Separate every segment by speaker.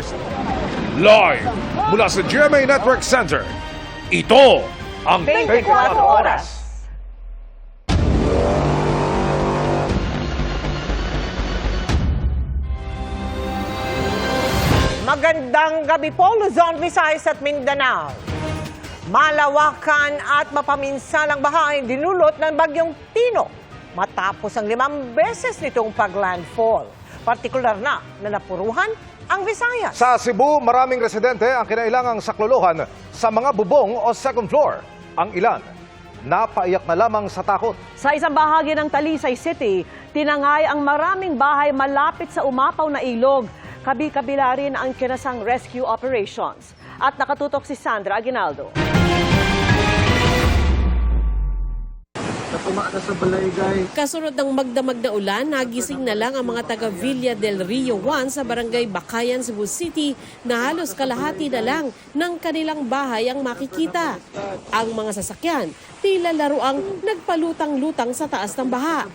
Speaker 1: First. Live mula sa GMA Network Center, ito ang
Speaker 2: 24 Oras. Magandang gabi po, Luzon, Visayas at Mindanao. Malawakan at mapaminsalang baha ay dinulot ng bagyong Tino matapos ang 5 beses nitong paglandfall. Partikular na napuruhan ang Visayas.
Speaker 3: Sa Cebu, maraming residente ang kinailangang saklolohan sa mga bubong o second floor. Ang ilan, napaiyak na lamang sa takot.
Speaker 4: Sa isang bahagi ng Talisay City, tinangay ang maraming bahay malapit sa umapaw na ilog. Kabi-kabila rin ang kinasang rescue operations. At nakatutok si Sandra Aguinaldo.
Speaker 5: Kasunod ng magdamag na ulan, nagising na lang ang mga taga Villa del Rio 1 sa barangay Bakayan, Cebu City na halos kalahati na lang ng kanilang bahay ang makikita. Ang mga sasakyan, tila laruang nagpalutang-lutang sa taas ng baha.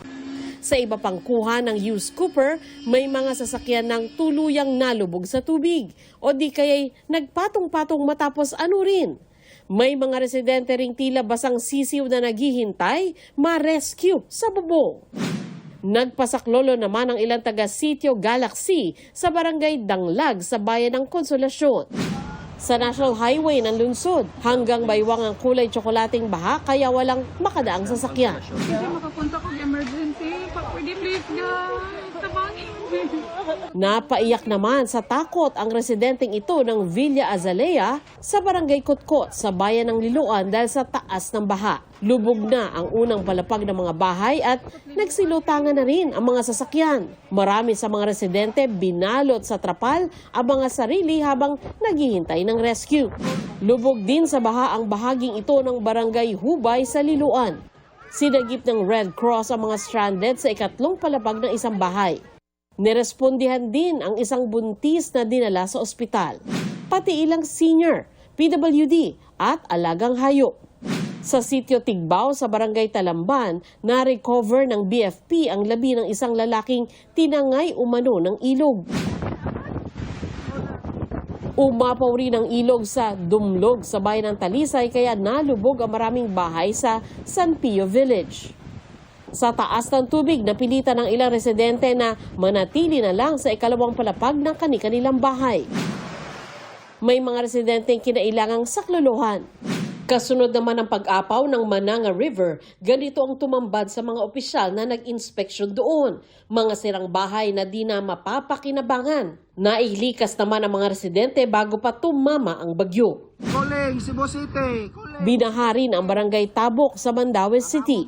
Speaker 5: Sa iba pang kuha ng used cooper, may mga sasakyan ng tuluyang nalubog sa tubig o di kaya'y nagpatong-patong matapos anurin. May mga residente ring tila basang sisiw na naghihintay ma-rescue sa bubong. Nagpasaklolo naman ang ilang taga Sitio Galaxy sa barangay Danglag sa bayan ng Konsolasyon. Sa National Highway ng lungsod, hanggang baywang ang kulay tsokolating baha kaya walang makadaang sasakyan.
Speaker 6: Hindi makapunta kong emergency. Pwede please guys. Tabangin.
Speaker 5: Napaiyak naman sa takot ang residenteng ito ng Villa Azalea sa barangay Kotkot sa bayan ng Liloan dahil sa taas ng baha. Lubog na ang unang palapag ng mga bahay at nagsilutangan na rin ang mga sasakyan. Marami sa mga residente binalot sa trapal ang mga sarili habang naghihintay ng rescue. Lubog din sa baha ang bahaging ito ng barangay Hubay sa Liloan. Sinagip ng Red Cross ang mga stranded sa ikatlong palapag ng isang bahay. Nirespondihan din ang isang buntis na dinala sa ospital. Pati ilang senior, PWD at alagang hayop. Sa Sitio Tigbao sa barangay Talamban, na-recover ng BFP ang labi ng isang lalaking tinangay umano ng ilog. Umapaw rin ang ilog sa Dumlog sa bayan ng Talisay kaya nalubog ang maraming bahay sa San Pio Village. Sa taas ng tubig, napilitan ng ilang residente na manatili na lang sa ikalawang palapag ng kani-kanilang bahay. May mga residenteng kinailangang saklolohan. Kasunod naman ang pag-apaw ng Mananga River, ganito ang tumambad sa mga opisyal na nag-inspeksyon doon. Mga sirang bahay na di na mapapakinabangan. Nailikas naman ang mga residente bago pa tumama ang bagyo.
Speaker 7: Calling, Cebu City.
Speaker 5: Binaharin ang barangay Tabok sa Mandaue City.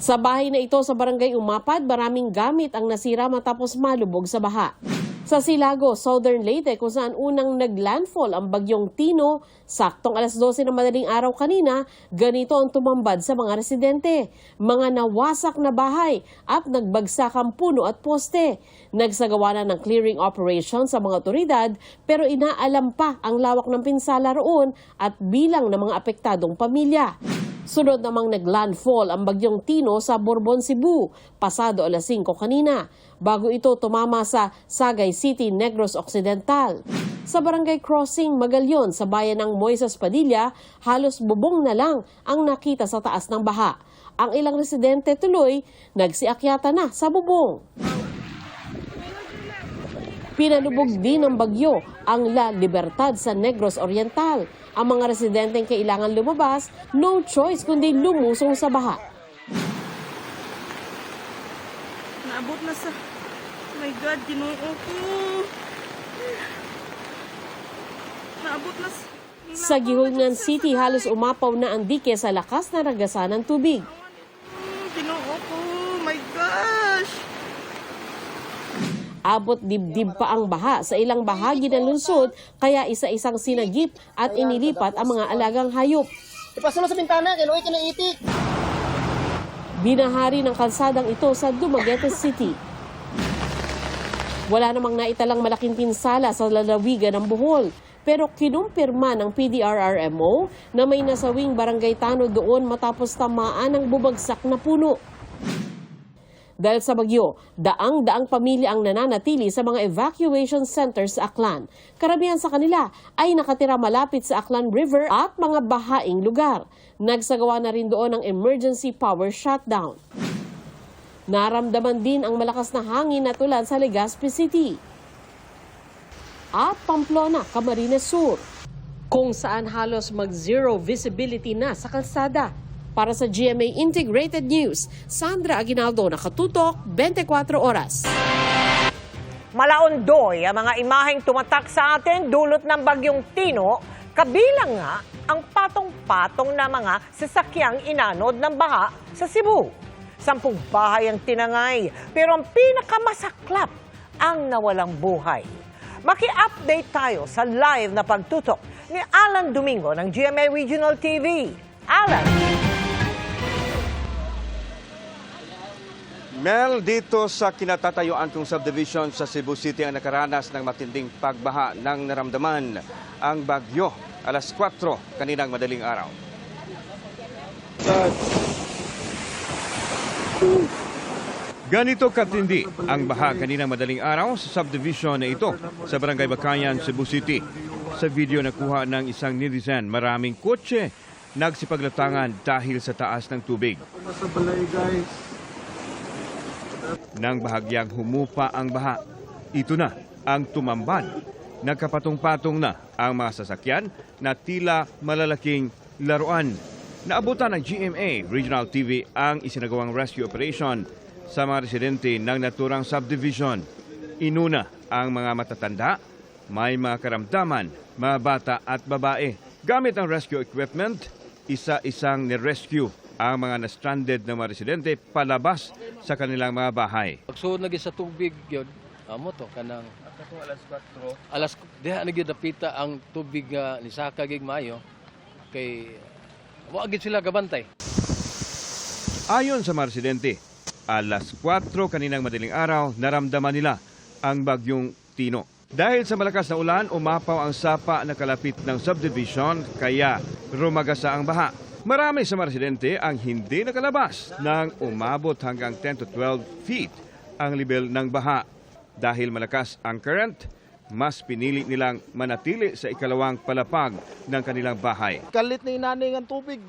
Speaker 5: Sa bahay na ito sa barangay Umapad, maraming gamit ang nasira matapos malubog sa baha. Sa Silago, Southern Leyte, kung saan unang naglandfall ang bagyong Tino, saktong alas 12 ng madaling araw kanina, ganito ang tumambad sa mga residente. Mga nawasak na bahay at nagbagsak ang puno at poste. Nagsagawa na ng clearing operation sa mga otoridad pero inaalam pa ang lawak ng pinsala roon at bilang ng mga apektadong pamilya. Sunod namang naglandfall ang bagyong Tino sa Bourbon, Cebu, pasado alas 5 kanina, bago ito tumama sa Sagay City, Negros Occidental. Sa Barangay Crossing, Magalyon, sa bayan ng Moises Padilla, halos bubong na lang ang nakita sa taas ng baha. Ang ilang residente tuloy nagsiakyata na sa bubong. Pinalubog din ng bagyo ang La Libertad sa Negros Oriental. Ang mga residenteng kailangan lumabas, no choice kundi lumusong sa baha.
Speaker 6: Naabot na sa... Oh my God, Ginoo ko. Naabot na sa...
Speaker 5: Sa Gihungan City, halos umapaw na ang dike sa lakas na ragasan ng tubig.
Speaker 6: Ginoo ko. Oh my gosh.
Speaker 5: Abot dibdib pa ang baha sa ilang bahagi ng lungsod kaya isa-isang sinagip at inilipat ang mga alagang hayop.
Speaker 7: Ipasulo sa bintana, kaya luwi ka na itik.
Speaker 5: Binahari ng kalsadang ito sa Dumaguete City. Wala namang naitalang malaking pinsala sa lalawigan ng Bohol. Pero kinumpirma ng PDRRMO na may nasawing barangay tanod doon matapos tamaan ng bumagsak na puno. Dahil sa bagyo, daang-daang pamilya ang nananatili sa mga evacuation centers sa Aklan. Karamihan sa kanila ay nakatira malapit sa Aklan River at mga bahaing lugar. Nagsagawa na rin doon ng emergency power shutdown. Naramdaman din ang malakas na hangin at ulan sa Legazpi City at Pamplona, Camarines Sur, kung saan halos mag-zero visibility na sa kalsada. Para sa GMA Integrated News, Sandra Aguinaldo, nakatutok, 24 oras.
Speaker 2: Malaondoy ang mga imaheng tumatak sa atin dulot ng bagyong Tino, kabilang nga ang patong-patong na mga sasakyang inanod ng baha sa Cebu. 10 bahay ang tinangay, pero ang pinakamasaklap ang nawalang buhay. Maki-update tayo sa live na pagtutok ni Alan Domingo ng GMA Regional TV. Alan!
Speaker 8: Mel, dito sa kinatatayuan kong subdivision sa Cebu City ang nakaranas ng matinding pagbaha ng naramdaman ang bagyo alas 4 kaninang madaling araw. Ganito katindi ang baha kaninang madaling araw sa subdivision na ito sa Barangay Bakayan, Cebu City. Sa video nakuha ng isang netizen, maraming kotse nagsipaglatangan dahil sa taas ng tubig. Nang bahagyang humupa ang baha, ito na ang tumambad. Nagkapatong-patong na ang mga sasakyan na tila malalaking laruan. Naabutan ng GMA Regional TV ang isinagawang rescue operation sa mga residente ng naturang subdivision. Inuna ang mga matatanda, may mga karamdaman, mga bata at babae. Gamit ang rescue equipment, isa-isang nirescue ang mga na-stranded na mga residente palabas sa kanilang mga bahay.
Speaker 9: Pagsuod lagi sa tubig yun, amo to kanang alas diha na gyud napita ang tubig nga ni saka gig maayo kay wa gid sila gabantay.
Speaker 8: Ayon sa mga residente, alas 4 kaninang madaling araw naramdaman nila ang bagyong Tino. Dahil sa malakas na ulan, umapaw ang sapa na kalapit ng subdivision kaya rumagasa ang baha. Marami sa mga residente ang hindi nakalabas nang umabot hanggang 10 to 12 feet ang level ng baha. Dahil malakas ang current, mas pinili nilang manatili sa ikalawang palapag ng kanilang bahay.
Speaker 7: Kalit ni inani ng tubig.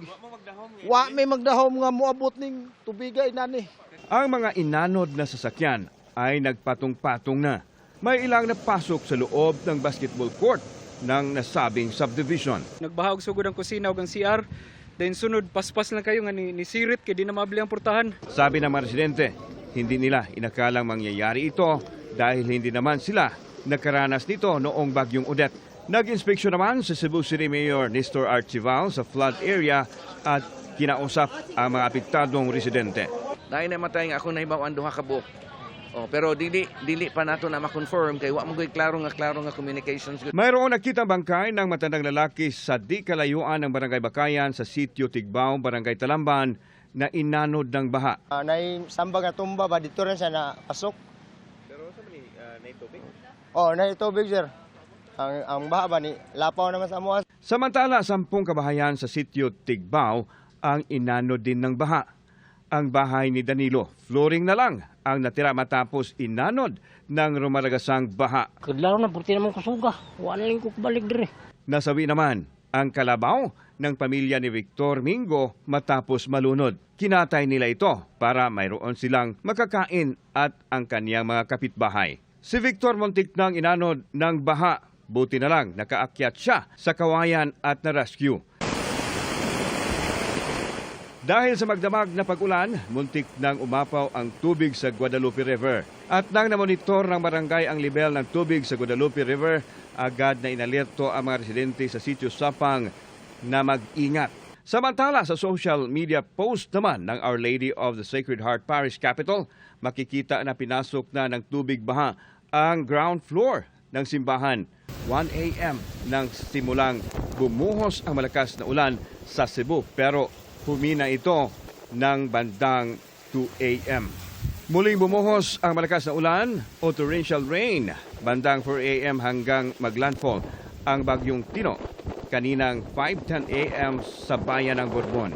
Speaker 7: Wa may magdahom nga moabot ning tubiga inani.
Speaker 8: Ang mga inanod na sasakyan ay nagpatong-patong na. May ilang napasok sa loob ng basketball court ng nasabing subdivision.
Speaker 10: Nagbahag sugod ang kusina ug ang CR. Then sunod, paspas lang kayo nga ni sirit kay di na mabili ang portahan.
Speaker 8: Sabi ng mga residente, hindi nila inakalang mangyayari ito dahil hindi naman sila nakaranas nito noong bagyong Odette. Nag-inspeksyon naman si Cebu City Mayor Nestor Archival sa flood area at kinausap ang mga apektadong residente.
Speaker 11: Dahil namatay nga ako na ibaw ang duha ka buok. Pero dili pa nato na ma-confirm kay wa mo klaro nga communications.
Speaker 8: Mayroon nakitang bangkay ng matandang lalaki sa di kalayuan ng Barangay Bakayan sa Sitio Tigbao, Barangay Talamban na inanod ng baha.
Speaker 7: Nay samba nga tumba ba dito rin siya na pasok.
Speaker 8: Pero sa ni naitubig?
Speaker 7: Naitubig sir. Ang baha ba ni lapaw naman sa amuan.
Speaker 8: Samantala, 10 kabahayan sa Sitio Tigbao ang inanod din ng baha. Ang bahay ni Danilo, flooring na lang ang natira matapos inanod ng rumalagasang baha.
Speaker 12: Kadlaw na, purti naman kusuga. Wala lang ko kubalik dire.
Speaker 8: Nasawi naman ang kalabaw ng pamilya ni Victor Mingo matapos malunod. Kinatay nila ito para mayroon silang makakain at ang kaniyang mga kapitbahay. Si Victor muntik nang inanod ng baha. Buti na lang nakaakyat siya sa kawayan at na-rescue. Dahil sa magdamag na pag-ulan, muntik nang umapaw ang tubig sa Guadalupe River. At nang namonitor ng barangay ang level ng tubig sa Guadalupe River, agad na inalerto ang mga residente sa Sitio Sapang na mag-ingat. Samantala sa social media post naman ng Our Lady of the Sacred Heart Parish Capital, makikita na pinasok na ng tubig baha ang ground floor ng simbahan. 1 a.m. nang simulang bumuhos ang malakas na ulan sa Cebu, pero humina ito ng bandang 2 a.m. Muling bumuhos ang malakas na ulan o torrential rain bandang 4 a.m. hanggang maglandfall ang bagyong Tino kaninang 5:10 a.m. sa bayan ng Borbon.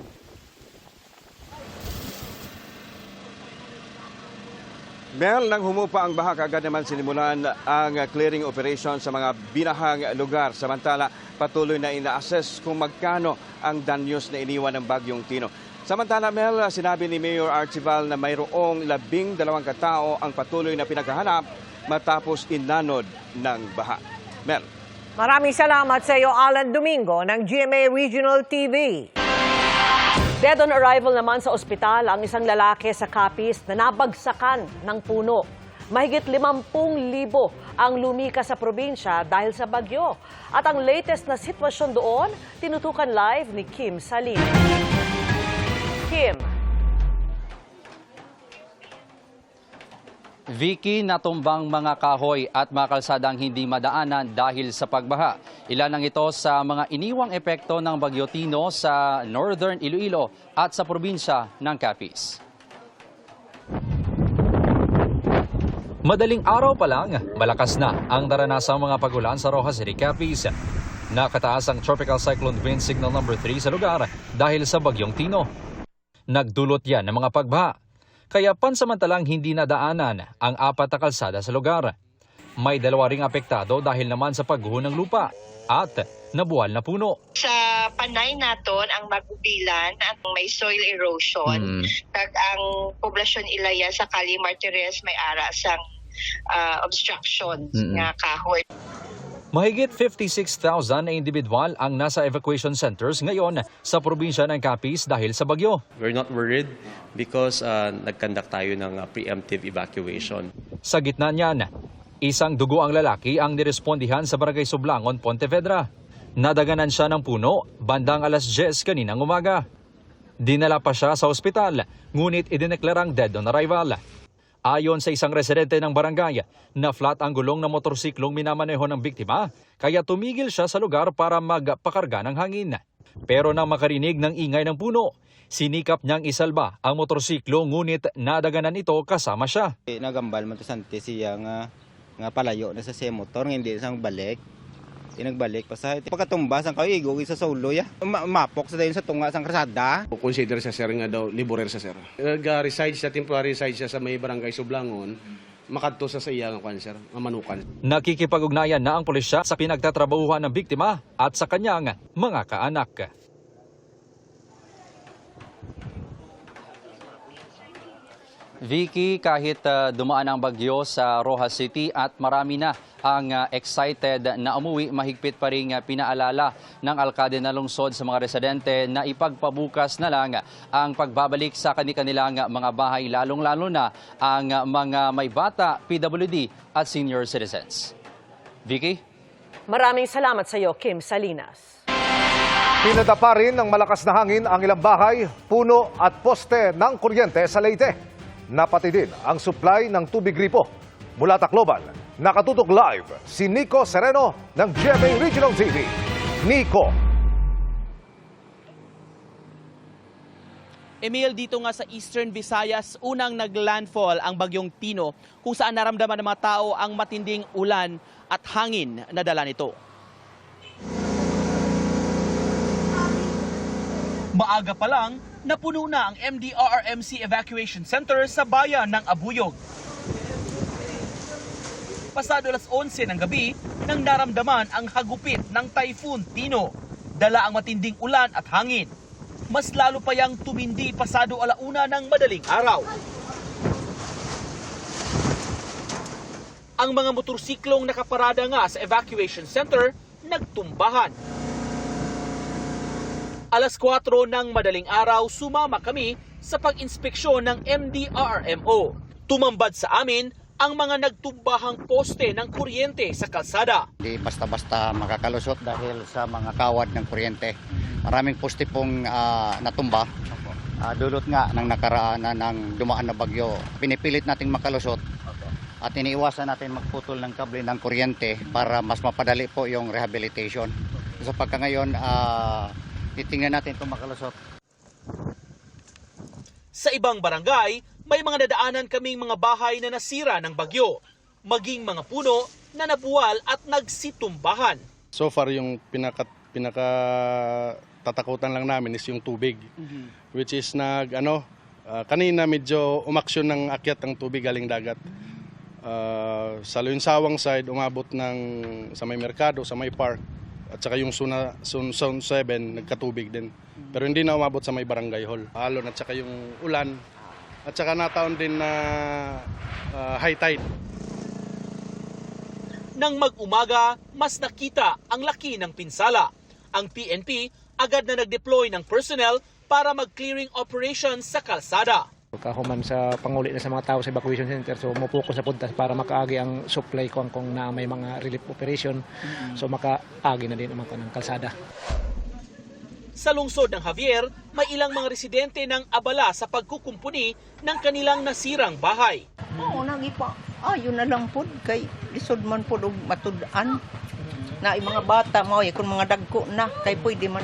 Speaker 8: Mel, nang humupa ang baha, agad naman sinimulan ang clearing operation sa mga binahang lugar. Samantala, patuloy na ina-assess kung magkano ang danyos na iniwan ng bagyong Tino. Samantala, Mel, sinabi ni Mayor Archival na mayroong 12 katao ang patuloy na pinaghahanap matapos inanod ng baha. Mel.
Speaker 2: Maraming salamat sa iyo, Alan Domingo ng GMA Regional TV.
Speaker 4: Dead on arrival naman sa ospital ang isang lalaki sa Capiz na nabagsakan ng puno. Mahigit 50,000 ang lumika sa probinsya dahil sa bagyo. At ang latest na sitwasyon doon, tinutukan live ni Kim Salinas. Kim.
Speaker 13: Vicky, natumbang mga kahoy at mga kalsadang hindi madaanan dahil sa pagbaha. Ilan lang ito sa mga iniwang epekto ng Bagyo Tino sa Northern Iloilo at sa probinsya ng Capiz. Madaling araw pa lang, malakas na ang naranasang mga pagulan sa Rojas City, Capiz. Nakataas ang Tropical Cyclone Wind Signal No. 3 sa lugar dahil sa Bagyong Tino. Nagdulot yan ng mga pagbaha. Kaya pansamantalang hindi nadaanan ang 4 na kalsada sa lugar. May 2 ring apektado dahil naman sa pagguho ng lupa at nabuwal na puno.
Speaker 14: Sa panay naton ang magubilan at may soil erosion. Kag ang poblasyon ilaya sa Cali Martires may ara sang obstruction nga kahoy.
Speaker 13: Mahigit 56,000 na individual ang nasa evacuation centers ngayon sa probinsya ng Capiz dahil sa bagyo.
Speaker 15: We're not worried because nag-conduct tayo ng preemptive evacuation.
Speaker 13: Sa gitna niyan, isang dugo ang lalaki ang nirespondihan sa Barangay Sublangon, Pontevedra. Nadaganan siya ng puno bandang alas 10 kaninang umaga. Dinala pa siya sa ospital, ngunit idineklarang dead on arrival. Ayon sa isang residente ng barangay, na flat ang gulong ng motorsiklong minamaneho ng biktima, kaya tumigil siya sa lugar para magpakarga ng hangin. Pero nang makarinig ng ingay ng puno, sinikap niyang isalba ang motorsiklo ngunit nadaganan ito kasama siya.
Speaker 16: Nagambal man to sante siya nga palayo na sa motor, hindi sang balik. Nagbalik pa sa pagkatumbas ang kayo sa solo ya. Mapok sa dayon sa tunga sang krasada.
Speaker 17: Consider sa sir nga daw liborer sa sir. Nag-reside sa temporary reside siya sa may barangay Sublangon. Makadto sa iya nga sir, nga manukan.
Speaker 13: Nakikipag-ugnayan na ang pulisya sa pinagtatrabahuhan ng biktima at sa kanyang mga kaanak. Vicky, kahit dumaan ang bagyo sa Rojas City at marami na ang excited na umuwi, mahigpit pa rin pinaalala ng alkalde na lungsod sa mga residente na ipagpabukas na lang ang pagbabalik sa kanilang mga bahay, lalong-lalo na ang mga may bata, PWD at senior citizens. Vicky?
Speaker 4: Maraming salamat sa iyo, Kim Salinas.
Speaker 3: Pinadapa rin ng malakas na hangin ang ilang bahay, puno at poste ng kuryente sa Leyte. Napati din ang supply ng tubig gripo. Mula Tacloban, nakatutok live si Nico Sereno ng GMA Regional TV. Nico.
Speaker 18: Emil, dito nga sa Eastern Visayas, unang naglandfall ang Bagyong Tino kung saan naramdaman ng mga tao ang matinding ulan at hangin na dala nito. Maaga pa lang, napuno na ang MDRRMC Evacuation Center sa bayan ng Abuyog. Pasado alas 11 ng gabi nang naramdaman ang hagupit ng Typhoon Tino. Dala ang matinding ulan at hangin. Mas lalo pa yang tumindi pasado alauna ng madaling araw. Ang mga motorsiklong nakaparada nga sa evacuation center nagtumbahan. Alas 4 ng madaling araw, sumama kami sa pag-inspeksyon ng MDRRMO. Tumambad sa amin ang mga nagtumbahang poste ng kuryente sa kalsada.
Speaker 19: Hindi basta-basta makakalusot dahil sa mga kawad ng kuryente. Maraming poste pong natumba. Dulot nga ng nakaraan ng dumaan na bagyo. Pinipilit nating makalusot at iniiwasan natin magputol ng kable ng kuryente para mas mapadali po yung rehabilitation. So pagka ngayon, titingnan natin kung makalusot.
Speaker 18: Sa ibang barangay, may mga nadaanan kaming mga bahay na nasira ng bagyo, maging mga puno na nabuwal at nagsitumbahan.
Speaker 20: So far, yung pinaka tatakutan lang namin is yung tubig, which is Kanina medyo umaksyon ng akyat ng tubig galing dagat. Sa Lunsawang side, umabot ng sa may merkado, sa may park, at saka yung Zone 7, nagkatubig din. Pero hindi na umabot sa may barangay hall. Alon at saka yung ulan, at saka nataon din na high tide.
Speaker 18: Nang mag-umaga, mas nakita ang laki ng pinsala. Ang PNP agad na nag-deploy ng personnel para mag-clearing operation sa kalsada.
Speaker 21: Kahuman sa panguli na sa mga tao sa evacuation center, so mupokus na punta para makaagi ang supply kung na may mga relief operation, so makaagi na din ang mga kalsada.
Speaker 18: Sa lungsod ng Javier, may ilang mga residente ng abala sa pagkukumpuni ng kanilang nasirang bahay.
Speaker 22: Oo, nagipa. Yun na lang po, kay lisod man po og matudan. Na mga bata mo, kung mga dagko na, kay pwede man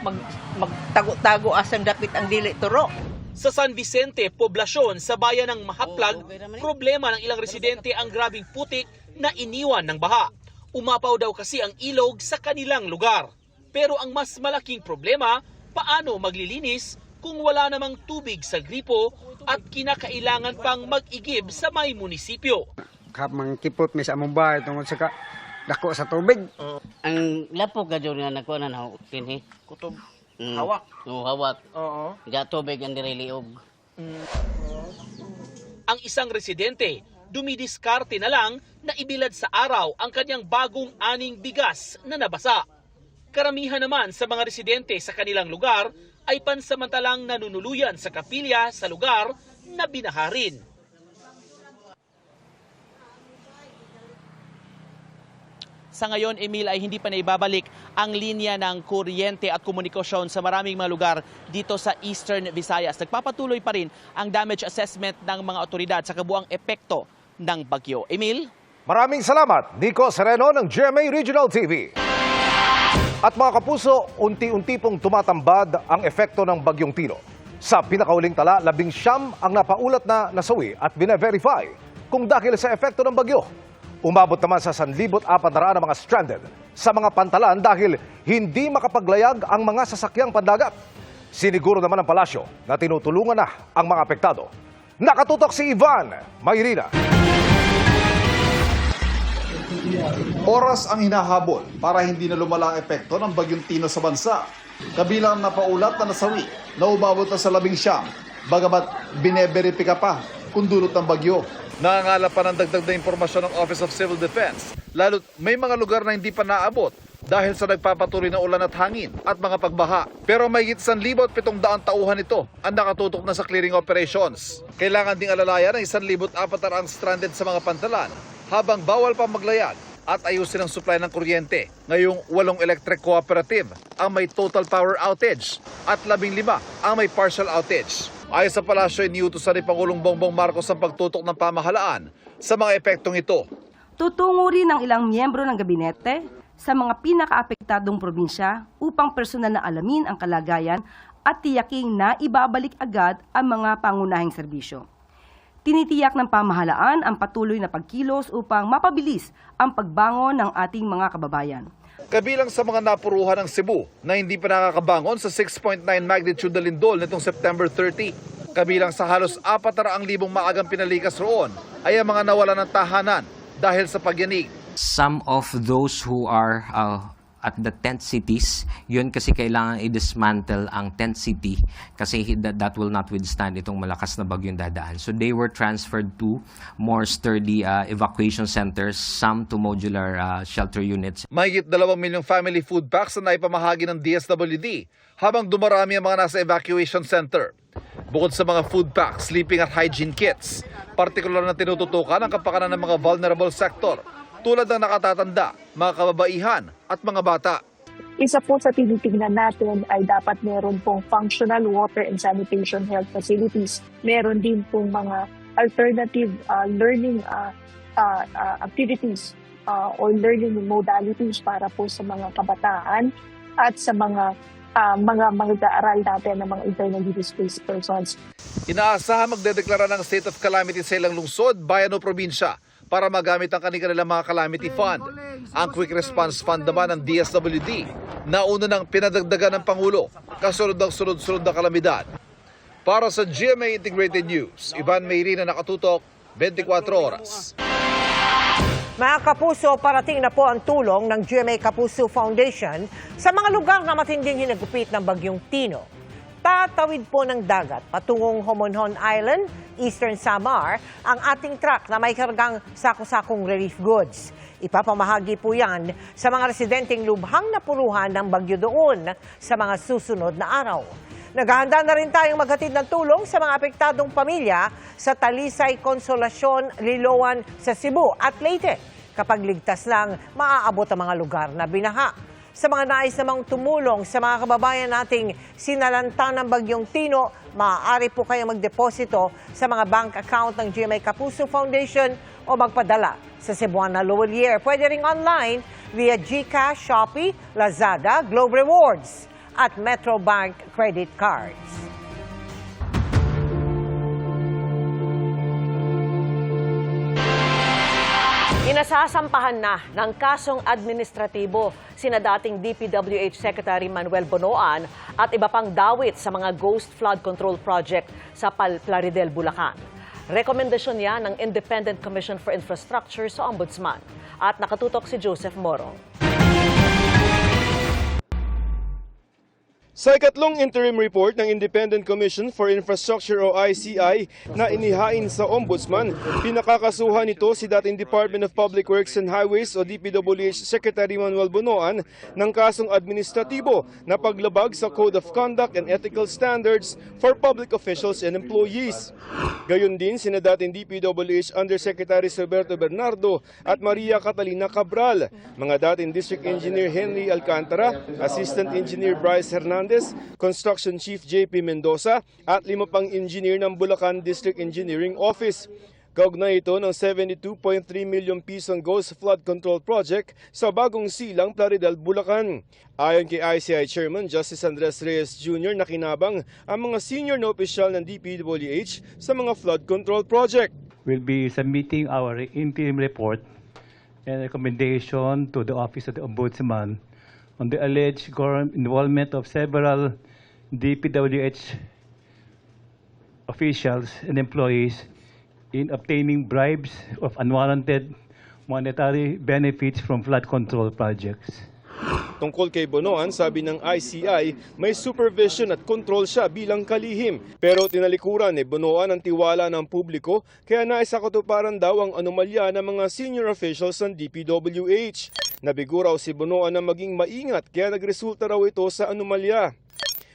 Speaker 22: magtago-tago asang dapit ang dili turo.
Speaker 18: Sa San Vicente, poblasyon sa bayan ng Mahaplag, problema ng ilang residente ang grabing putik na iniwan ng baha. Umapaw daw kasi ang ilog sa kanilang lugar. Pero ang mas malaking problema, paano maglilinis kung wala namang tubig sa gripo at kinakailangan pang mag-igib sa may munisipyo.
Speaker 23: Kapag kipot may sa among bahay tungkol sa dako sa tubig.
Speaker 12: Ang lapok gadyo nga nakuha na kinhi.
Speaker 7: Kutob. Hawak.
Speaker 12: Hawak.
Speaker 7: Oo.
Speaker 12: Diya tubig ang diriliog.
Speaker 18: Ang isang residente, dumidiskarte na lang na ibilad sa araw ang kanyang bagong aning bigas na nabasa. Karamihan naman sa mga residente sa kanilang lugar ay pansamantalang nanunuluyan sa kapilya sa lugar na binaharin. Sa ngayon, Emil, ay hindi pa naibabalik ang linya ng kuryente at komunikasyon sa maraming mga lugar dito sa Eastern Visayas. Nagpapatuloy pa rin ang damage assessment ng mga otoridad sa kabuang epekto ng bagyo. Emil?
Speaker 3: Maraming salamat, Nico Sereno ng GMA Regional TV. At mga kapuso, unti-unti pong tumatambad ang epekto ng Bagyong Tino. Sa pinakauling tala, 19 ang napaulat na nasawi at bine-verify kung dahil sa epekto ng bagyo. Umabot naman sa 1,400 na mga stranded sa mga pantalan dahil hindi makapaglayag ang mga sasakyang pandagat. Siniguro naman ng palasyo na tinutulungan na ang mga apektado. Nakatutok si Ivan Mayrina.
Speaker 24: Oras ang hinahabol para hindi na lumala ang epekto ng Bagyong Tino sa bansa. Kabilang napaulat na nasawi na umabot na sa 19, bagamat bineberipika pa kung dulot ng bagyo.
Speaker 25: Nangangala pa ng dagdag na impormasyon ng Office of Civil Defense, lalo't may mga lugar na hindi pa naabot dahil sa nagpapatuloy na ulan at hangin at mga pagbaha. Pero may 1,700 tauhan ito ang nakatutok na sa clearing operations. Kailangan ding alalayan ng 1,400 ang stranded sa mga pantalan habang bawal pa maglayag at ayusin ang supply ng kuryente. Ngayong 8 electric cooperative ang may total power outage at 15 ang may partial outage. Ayon sa palasyo, iniutusan ni Pangulong Bongbong Marcos ang pagtutok ng pamahalaan sa mga epektong ito.
Speaker 26: Tutungo rin ang ilang miyembro ng gabinete sa mga pinakaapektadong probinsya upang personal na alamin ang kalagayan at tiyaking na ibabalik agad ang mga pangunahing serbisyo. Tinitiyak ng pamahalaan ang patuloy na pagkilos upang mapabilis ang pagbangon ng ating mga kababayan.
Speaker 25: Kabilang sa mga napuruhan ng Cebu na hindi pa nakakabangon sa 6.9 magnitude na lindol nitong September 30. Kabilang sa halos 400,000 maagang pinalikas roon ay ang mga nawalan ng tahanan dahil sa pagyanig.
Speaker 27: Some of those who are at the tent cities, yun kasi kailangan i-dismantle ang tent city kasi that will not withstand itong malakas na bagyong dadaan. So they were transferred to more sturdy evacuation centers, some to modular shelter units.
Speaker 25: Mahigit 2 milyong family food packs na naipamahagi ng DSWD habang dumarami ang mga nasa evacuation center. Bukod sa mga food packs, sleeping at hygiene kits, partikular na tinututukan ang kapakanan ng mga vulnerable sector tulad ng nakatatanda, mga kababaihan at mga bata.
Speaker 28: Isa po sa tinitingnan natin ay dapat meron pong functional water and sanitation health facilities. Meron din pong mga alternative learning activities or learning modalities para po sa mga kabataan at sa mga mag-aaral natin ng mga internally displaced persons.
Speaker 25: Inaasahan magdedeklara ng state of calamity sa ilang lungsod, bayan o probinsya para magamit ang kanilang mga calamity fund. Ang quick response fund naman ng DSWD, nauna nang pinadagdagan ng Pangulo kasunod ng sunod-sunod na kalamidad. Para sa GMA Integrated News, Ivan Mayrina, nakatutok, 24 oras.
Speaker 1: Mga kapuso, parating na po ang tulong ng GMA Kapuso Foundation sa mga lugar na matinding hinagupit ng Bagyong Tino. Tatawid po ng dagat patungong Homonhon Island, Eastern Samar, ang ating truck na may kargang sako-sakong relief goods. Ipapamahagi po yan sa mga residenteng lubhang napuruhan ng bagyo doon sa mga susunod na araw. Naghahanda na rin tayong maghatid ng tulong sa mga apektadong pamilya sa Talisay, Consolacion, Liloan sa Cebu at Leyte kapag ligtas lang maaabot ang mga lugar na binaha. Sa mga nais namang tumulong sa mga kababayan nating sinalanta ng Bagyong Tino, maaari po kayong magdeposito sa mga bank account ng GMA Kapuso Foundation o magpadala sa Cebuana Lowellier. Pwede ring online via GCash, Shopee, Lazada, Globe Rewards at Metrobank credit cards.
Speaker 4: Inasasampahan na ng kasong administratibo sina dating DPWH Secretary Manuel Bonoan at iba pang dawit sa mga ghost flood control project sa Plaridel, Bulacan. Rekomendasyon yan ng Independent Commission for Infrastructure sa Ombudsman. At nakatutok si Joseph Morong.
Speaker 2: Sa ikatlong interim report ng Independent Commission for Infrastructure o ICI na inihain sa Ombudsman, pinakakasuhan nito si dating Department of Public Works and Highways o DPWH Secretary Manuel Bonoan ng kasong administratibo na paglabag sa Code of Conduct and Ethical Standards for Public Officials and Employees. Gayon din sina dating DPWH Undersecretary Roberto Bernardo at Maria Catalina Cabral, mga dating District Engineer Henry Alcantara, Assistant Engineer Bryce Hernandez, Construction Chief JP Mendoza at 5 pang engineer ng Bulacan District Engineering Office. Kaugnay ito ng 72.3 million pisong Ghost Flood Control Project sa Bagong Silang, Plaridel, Bulacan. Ayon kay ICI Chairman Justice Andres Reyes Jr. na kinabang ang mga senior na opisyal ng DPWH sa mga flood control project.
Speaker 5: We'll be submitting our interim report and recommendation to the Office of the Ombudsman on the alleged involvement of several DPWH officials and employees in obtaining bribes of unwarranted monetary benefits from flood control projects.
Speaker 2: Tungkol kay Bonoan, sabi ng ICI, may supervision at control siya bilang kalihim. Pero tinalikuran ni Bonoan ang tiwala ng publiko kaya naisakatuparan daw ang anomalya ng mga senior officials ng DPWH. Nabigo raw si Bonoan na maging maingat kaya nagresulta raw ito sa anomalya.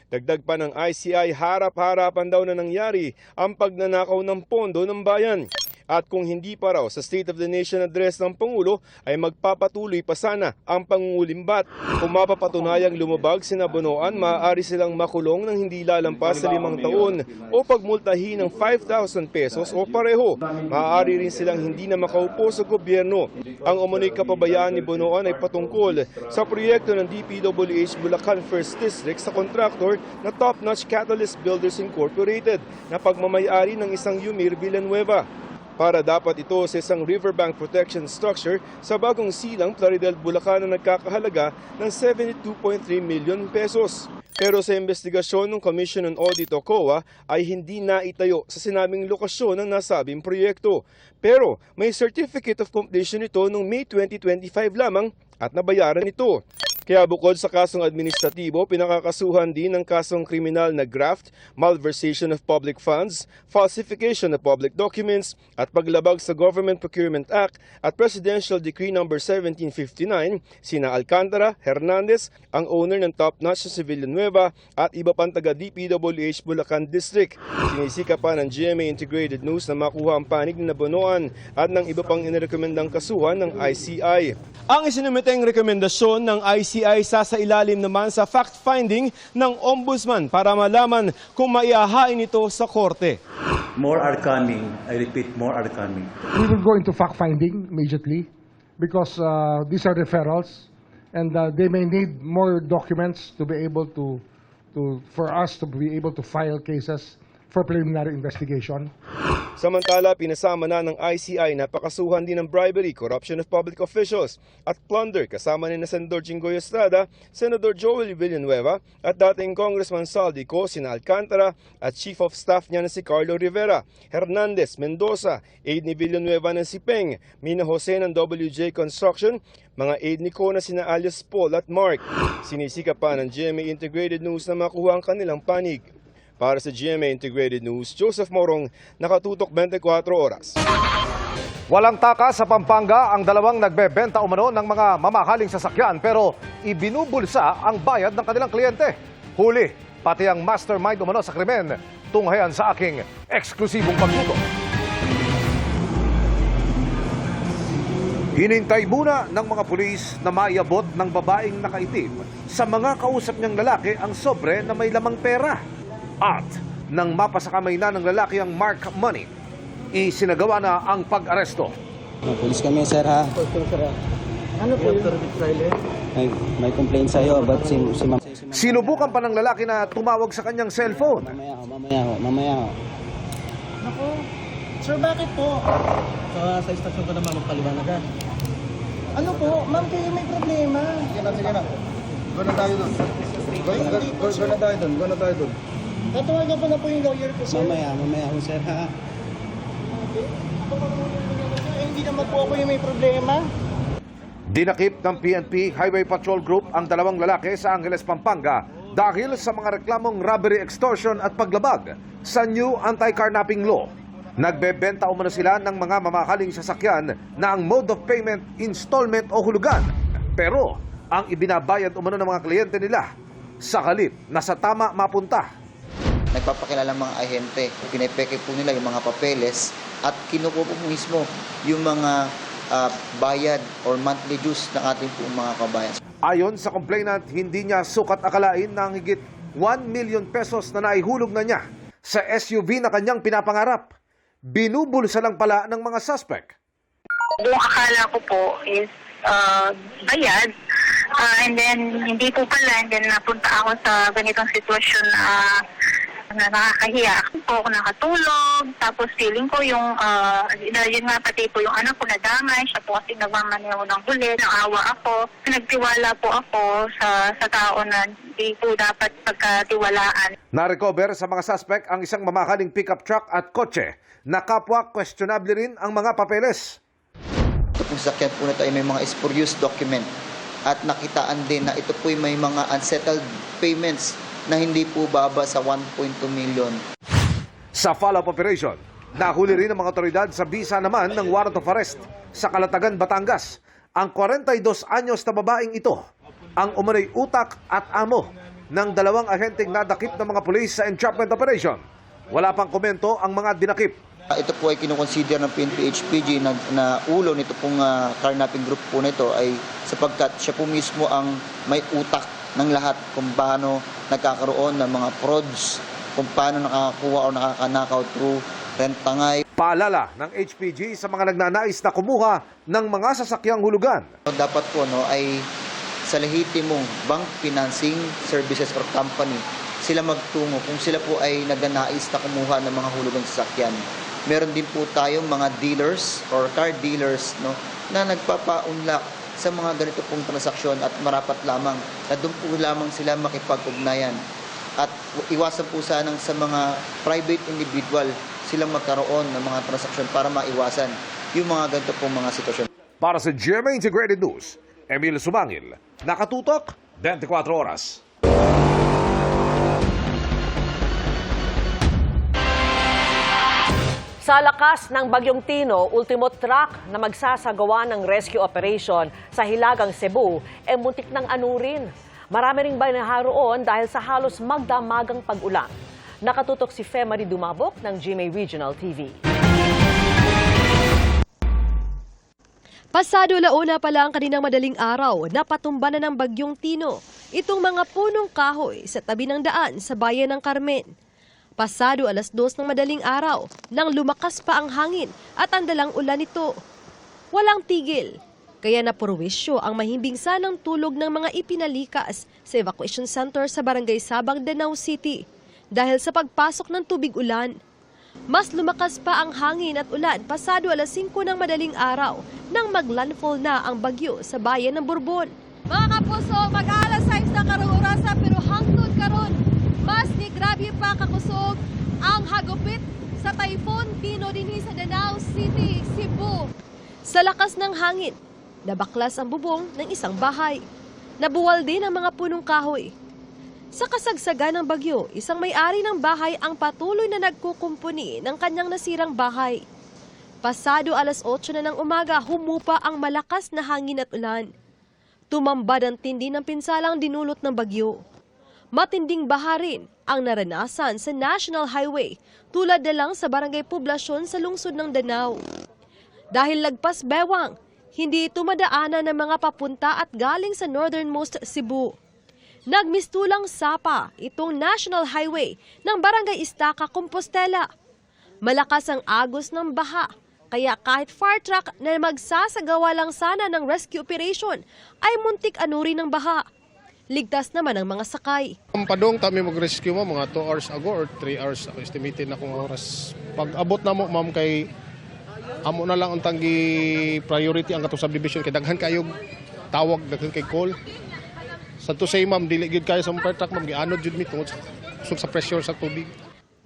Speaker 2: Dagdag pa ng ICI, harap-harapan daw na nangyari ang pagnanakaw ng pondo ng bayan. At kung hindi pa raw sa State of the Nation address ng Pangulo ay magpapatuloy pa sana ang pangungulimbat. Kung mapapatunayang lumabag sina Bonoan, maaari silang makulong ng hindi lalampas sa 5 taon o pagmultahin ng 5,000 pesos o pareho. Maaari rin silang hindi na makaupo sa gobyerno. Ang umunoy kapabayaan ni Bonoan ay patungkol sa proyekto ng DPWH Bulacan 1st District sa kontraktor na Top Notch Catalyst Builders Incorporated na pagmamayari ng isang Yumir Villanueva. Para dapat ito sa isang riverbank protection structure sa Bagong Silang, Plaridel, Bulacan na nagkakahalaga ng 72.3 million pesos. Pero sa investigasyon ng Commission on Audit o COA ay hindi naitayo sa sinabing lokasyon ng nasabing proyekto. Pero may certificate of completion ito noong May 2025 lamang at nabayaran ito. Kaya bukod sa kasong administratibo, pinakakasuhan din ng kasong kriminal na graft, malversation of public funds, falsification of public documents, at paglabag sa Government Procurement Act at Presidential Decree No. 1759, sina Alcantara, Hernandez, ang owner ng Top Notch sa Villanueva, at iba pang taga DPWH Bulacan District. Sinisika pa ng GMA Integrated News na makuha ang panig na Bonoan at ng iba pang inirekomendang kasuhan ng ICI. Ang isinumiteng rekomendasyon ng ICI sasailalim naman sa fact-finding ng Ombudsman para malaman kung maihahain ito sa korte.
Speaker 6: More are coming. I repeat, more are coming.
Speaker 8: We will go into fact-finding immediately because these are referrals and they may need more documents to be able to for us to be able to file cases for preliminary investigation.
Speaker 2: Samantala, pinasama na ng ICI na pakasuhan din ng bribery, corruption of public officials at plunder kasama ni na Senador Jinggoy Estrada, Senador Joel Villanueva at dating Congressman Saldico, Sina Alcantara at Chief of Staff niya na si Carlo Rivera, Hernandez Mendoza, aide ni Villanueva ng si Peng, Mina Jose ng WJ Construction, mga aide ni Ko na sina alias Paul at Mark. Sinisika pa ng GMA Integrated News na makuha ang kanilang panig. Para sa GMA Integrated News, Joseph Morong, nakatutok 24 oras.
Speaker 3: Walang taka sa Pampanga ang dalawang nagbebenta umano ng mga mamahaling sasakyan pero ibinubulsa ang bayad ng kanilang kliyente. Huli, pati ang mastermind umano sa krimen, tunghayan sa aking eksklusibong pagtutok. Hinintay muna ng mga pulis na maiabot ng babaeng nakaitim sa mga kausap niyang lalaki ang sobre na may lamang pera. At nang mapasakamay na ng lalaki ang mark money, isinagawa na ang pag-aresto.
Speaker 9: Pulis kami, sir, ha?
Speaker 7: Ano po yung trailer?
Speaker 9: May complaint sa'yo about si ma'am.
Speaker 3: Sinubukan pa ng lalaki na tumawag sa kanyang cellphone.
Speaker 9: Mamaya ho.
Speaker 7: Naku, sir, bakit po? Sa istasyon ko naman magpaliwanagan. Ano po? Ma'am, kayo may problema. Sige na. Go na tayo doon. Go na tayo doon. Tatawagan ko na po yung lawyer ko, sir.
Speaker 9: Mamaya ho, sir, ha?
Speaker 7: Okay. Hindi naman po ako yung may problema.
Speaker 3: Dinakip ng PNP Highway Patrol Group ang dalawang lalaki sa Angeles, Pampanga dahil sa mga reklamong robbery, extortion at paglabag sa new anti-carnapping law. Nagbebenta umano sila ng mga mamahaling sasakyan na ang mode of payment, installment o hulugan. Pero ang ibinabayad umano ng mga kliyente nila sa halip na sa tama mapunta.
Speaker 10: Nagpapakilala ng mga ahente, pinipeke po nila yung mga papeles at kinukuha po mismo yung mga bayad or monthly dues ng ating po mga kabayan.
Speaker 3: Ayon sa complainant, hindi niya sukat akalain na ang higit 1 million pesos na naihulog na niya sa SUV na kanyang pinapangarap. Binubulsa lang pala ng mga suspect.
Speaker 11: Yung akala ko po is bayad. And then, hindi po pala. And then, napunta ako sa ganitong sitwasyon na nakakahiya. Po ako nakatulog. Tapos, feeling ko yung, yun nga pati po yung anak ko nadamay. Siya po kasi nagmamaneho ng huli. Naawa ako. Nagtiwala po ako sa tao na hindi po dapat pagkatiwalaan.
Speaker 3: Na-recover sa mga suspect ang isang mamahaling pickup truck at kotse na kapwa questionable rin ang mga papeles.
Speaker 10: Ito pong sakyan po nito ay may mga spurious document at nakitaan din na ito po ay may mga unsettled payments na hindi po baba sa 1.2 million.
Speaker 3: Sa follow-up operation, nahuli rin ang mga otoridad sa bisa naman ng warrant of arrest sa Calatagan, Batangas. Ang 42 anyos na babaeng ito, ang umano'y utak at amo ng dalawang ahenteng nadakip ng mga pulis sa entrapment operation. Wala pang komento ang mga dinakip.
Speaker 10: Ito po ay kinukonsider ng PNP HPG na ulo nito pong carnapping group po nito ay sapagkat siya po mismo ang may utak ng lahat kung paano nagkakaroon ng mga frauds, kung paano nakakakuha o nakakanakaw through rentangay.
Speaker 3: Paalala ng HPG sa mga nagnanais na kumuha ng mga sasakyang hulugan.
Speaker 10: Dapat po ay sa lehitimong bank financing services or company sila magtungo kung sila po ay nagnanais na kumuha ng mga hulugan sa sasakyan. Meron din po tayong mga dealers or car dealers na nagpapaunlak sa mga ganito pong transaksyon at marapat lamang na doon po lamang sila makipag-ugnayan. At iwasan po sanang sa mga private individual silang magkaroon ng mga transaksyon para maiwasan yung mga ganito pong mga sitwasyon.
Speaker 3: Para sa GMA Integrated News, Emil Sumangil, nakatutok 24 oras.
Speaker 4: Sa lakas ng Bagyong Tino, ultimo truck na magsasagawa ng rescue operation sa Hilagang Cebu muntik ng anurin. Marami ring binaharoon dahil sa halos magdamagang pag-ulan. Nakatutok si Femari Dumabok ng GMA Regional TV.
Speaker 13: Pasado alauna pa lang kaninang madaling araw, napatumba na ng Bagyong Tino itong mga punong kahoy sa tabi ng daan sa bayan ng Carmen. Pasado 2:00 ng madaling araw nang lumakas pa ang hangin at ang dalang ulan nito. Walang tigil, kaya napurwisyo ang mahimbing sanang tulog ng mga ipinalikas sa evacuation center sa Barangay Sabang, Danau City. dahil sa pagpasok ng tubig ulan. Mas lumakas pa ang hangin at ulan pasado alas 5 ng madaling araw nang maglandfall na ang bagyo sa bayan ng Bourbon. Mga kapuso, mag-aalas 6 na karong orasa pero hangtod karon mas ni grabe pa kakusog ang hagupit sa Typhoon Pino dinhi sa Danao City, Cebu. Sa lakas ng hangin, nabaklas ang bubong ng isang bahay. Nabuwal din ang mga punong kahoy. Sa kasagsagan ng bagyo, isang may-ari ng bahay ang patuloy na nagkukumpuni ng kanyang nasirang bahay. Pasado alas 8 na ng umaga, humupa ang malakas na hangin at ulan. Tumambad ang tindi ng pinsalang dinulot ng bagyo. Matinding baha rin ang naranasan sa National Highway tulad na lang sa Barangay Poblasyon sa lungsod ng Danao. Dahil lagpas bewang, hindi ito madaanan ng mga papunta at galing sa northernmost Cebu. Nagmistulang sapa itong National Highway ng Barangay Estaca, Compostela. Malakas ang agos ng baha, kaya kahit fire truck na magsasagawa lang sana ng rescue operation ay muntik anuri ng baha. Ligtas naman ang mga sakay.
Speaker 14: Padong kami mag-rescue mo mga 2 hours ago or 3 hours estimated na kung oras. Pag abot na mo ma'am kay amo na lang ang tanggi priority ang katong subdivision kay daghan kayo tawag daghan kay call. Sa to say ma'am dili gyud kayo sa fire truck ma'am gianod jud mi tungod sa pressure sa tubig.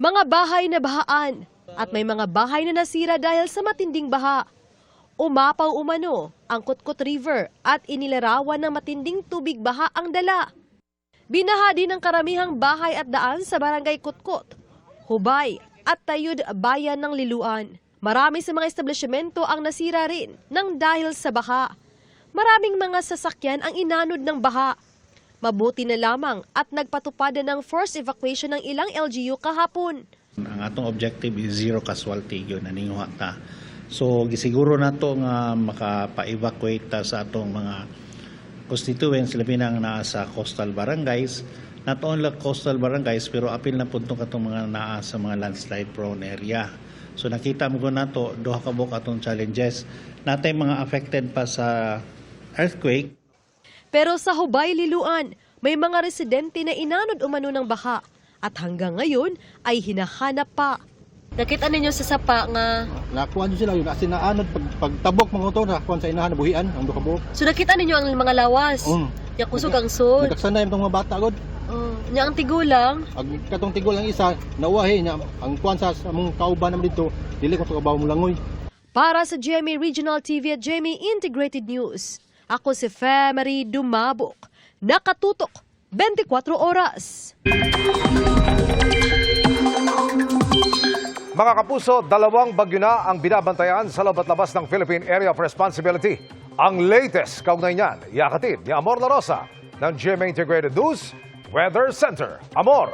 Speaker 13: Mga bahay na bahaan at may mga bahay na nasira dahil sa matinding baha. Umapaw umano ang Kutkot River at inilarawan ng matinding tubig baha ang dala. Binaha din ang karamihang bahay at daan sa Barangay Kutkot, Hubay at Tayud Bayan ng Liluan. Marami sa mga establishmento ang nasira rin ng dahil sa baha. Maraming mga sasakyan ang inanod ng baha. Mabuti na lamang at nagpatupad ng forced evacuation ng ilang LGU kahapon.
Speaker 6: Ang atong objective is zero casualty yun naninguha ta. So gisiguro nato nga makapa-evacuate ta sa atong mga constituents labi nang naa sa coastal barangays. Not only coastal barangays pero apil na pud katong mga naa sa mga landslide prone area. So nakita mo ko nato duha ka buok atong challenges. Natay mga affected pa sa earthquake.
Speaker 13: Pero sa Hubay, Liluan, may mga residente na inanod umano ng baha at hanggang ngayon ay hinahanap pa. Nakita ninyo sa sapa nga
Speaker 7: Nakuha nyo sila yun. Kasi naanod, pagtabok mga ito, nakuha sa inahan, nabuhian, ang duka buhok.
Speaker 13: so nakita ninyo ang mga lawas. Ya kusog ang sod.
Speaker 7: Nagkaksanay itong mga bata, God.
Speaker 13: Nya ang tigulang.
Speaker 7: Ang katong tigol ang isa, nawahi niya. Ang kuhan sa among kauban naman dito, dili ko sa kabaw mo langoy.
Speaker 13: Para sa GMA Regional TV at GMA Integrated News, ako si Femery Dumabok. Nakatutok 24 oras.
Speaker 3: Mga kapuso, 2 bagyo na ang binabantayan sa loob at labas ng Philippine Area of Responsibility. Ang latest kaugnay niyan, yakatid ni Amor La Rosa ng GMA Integrated News Weather Center. Amor!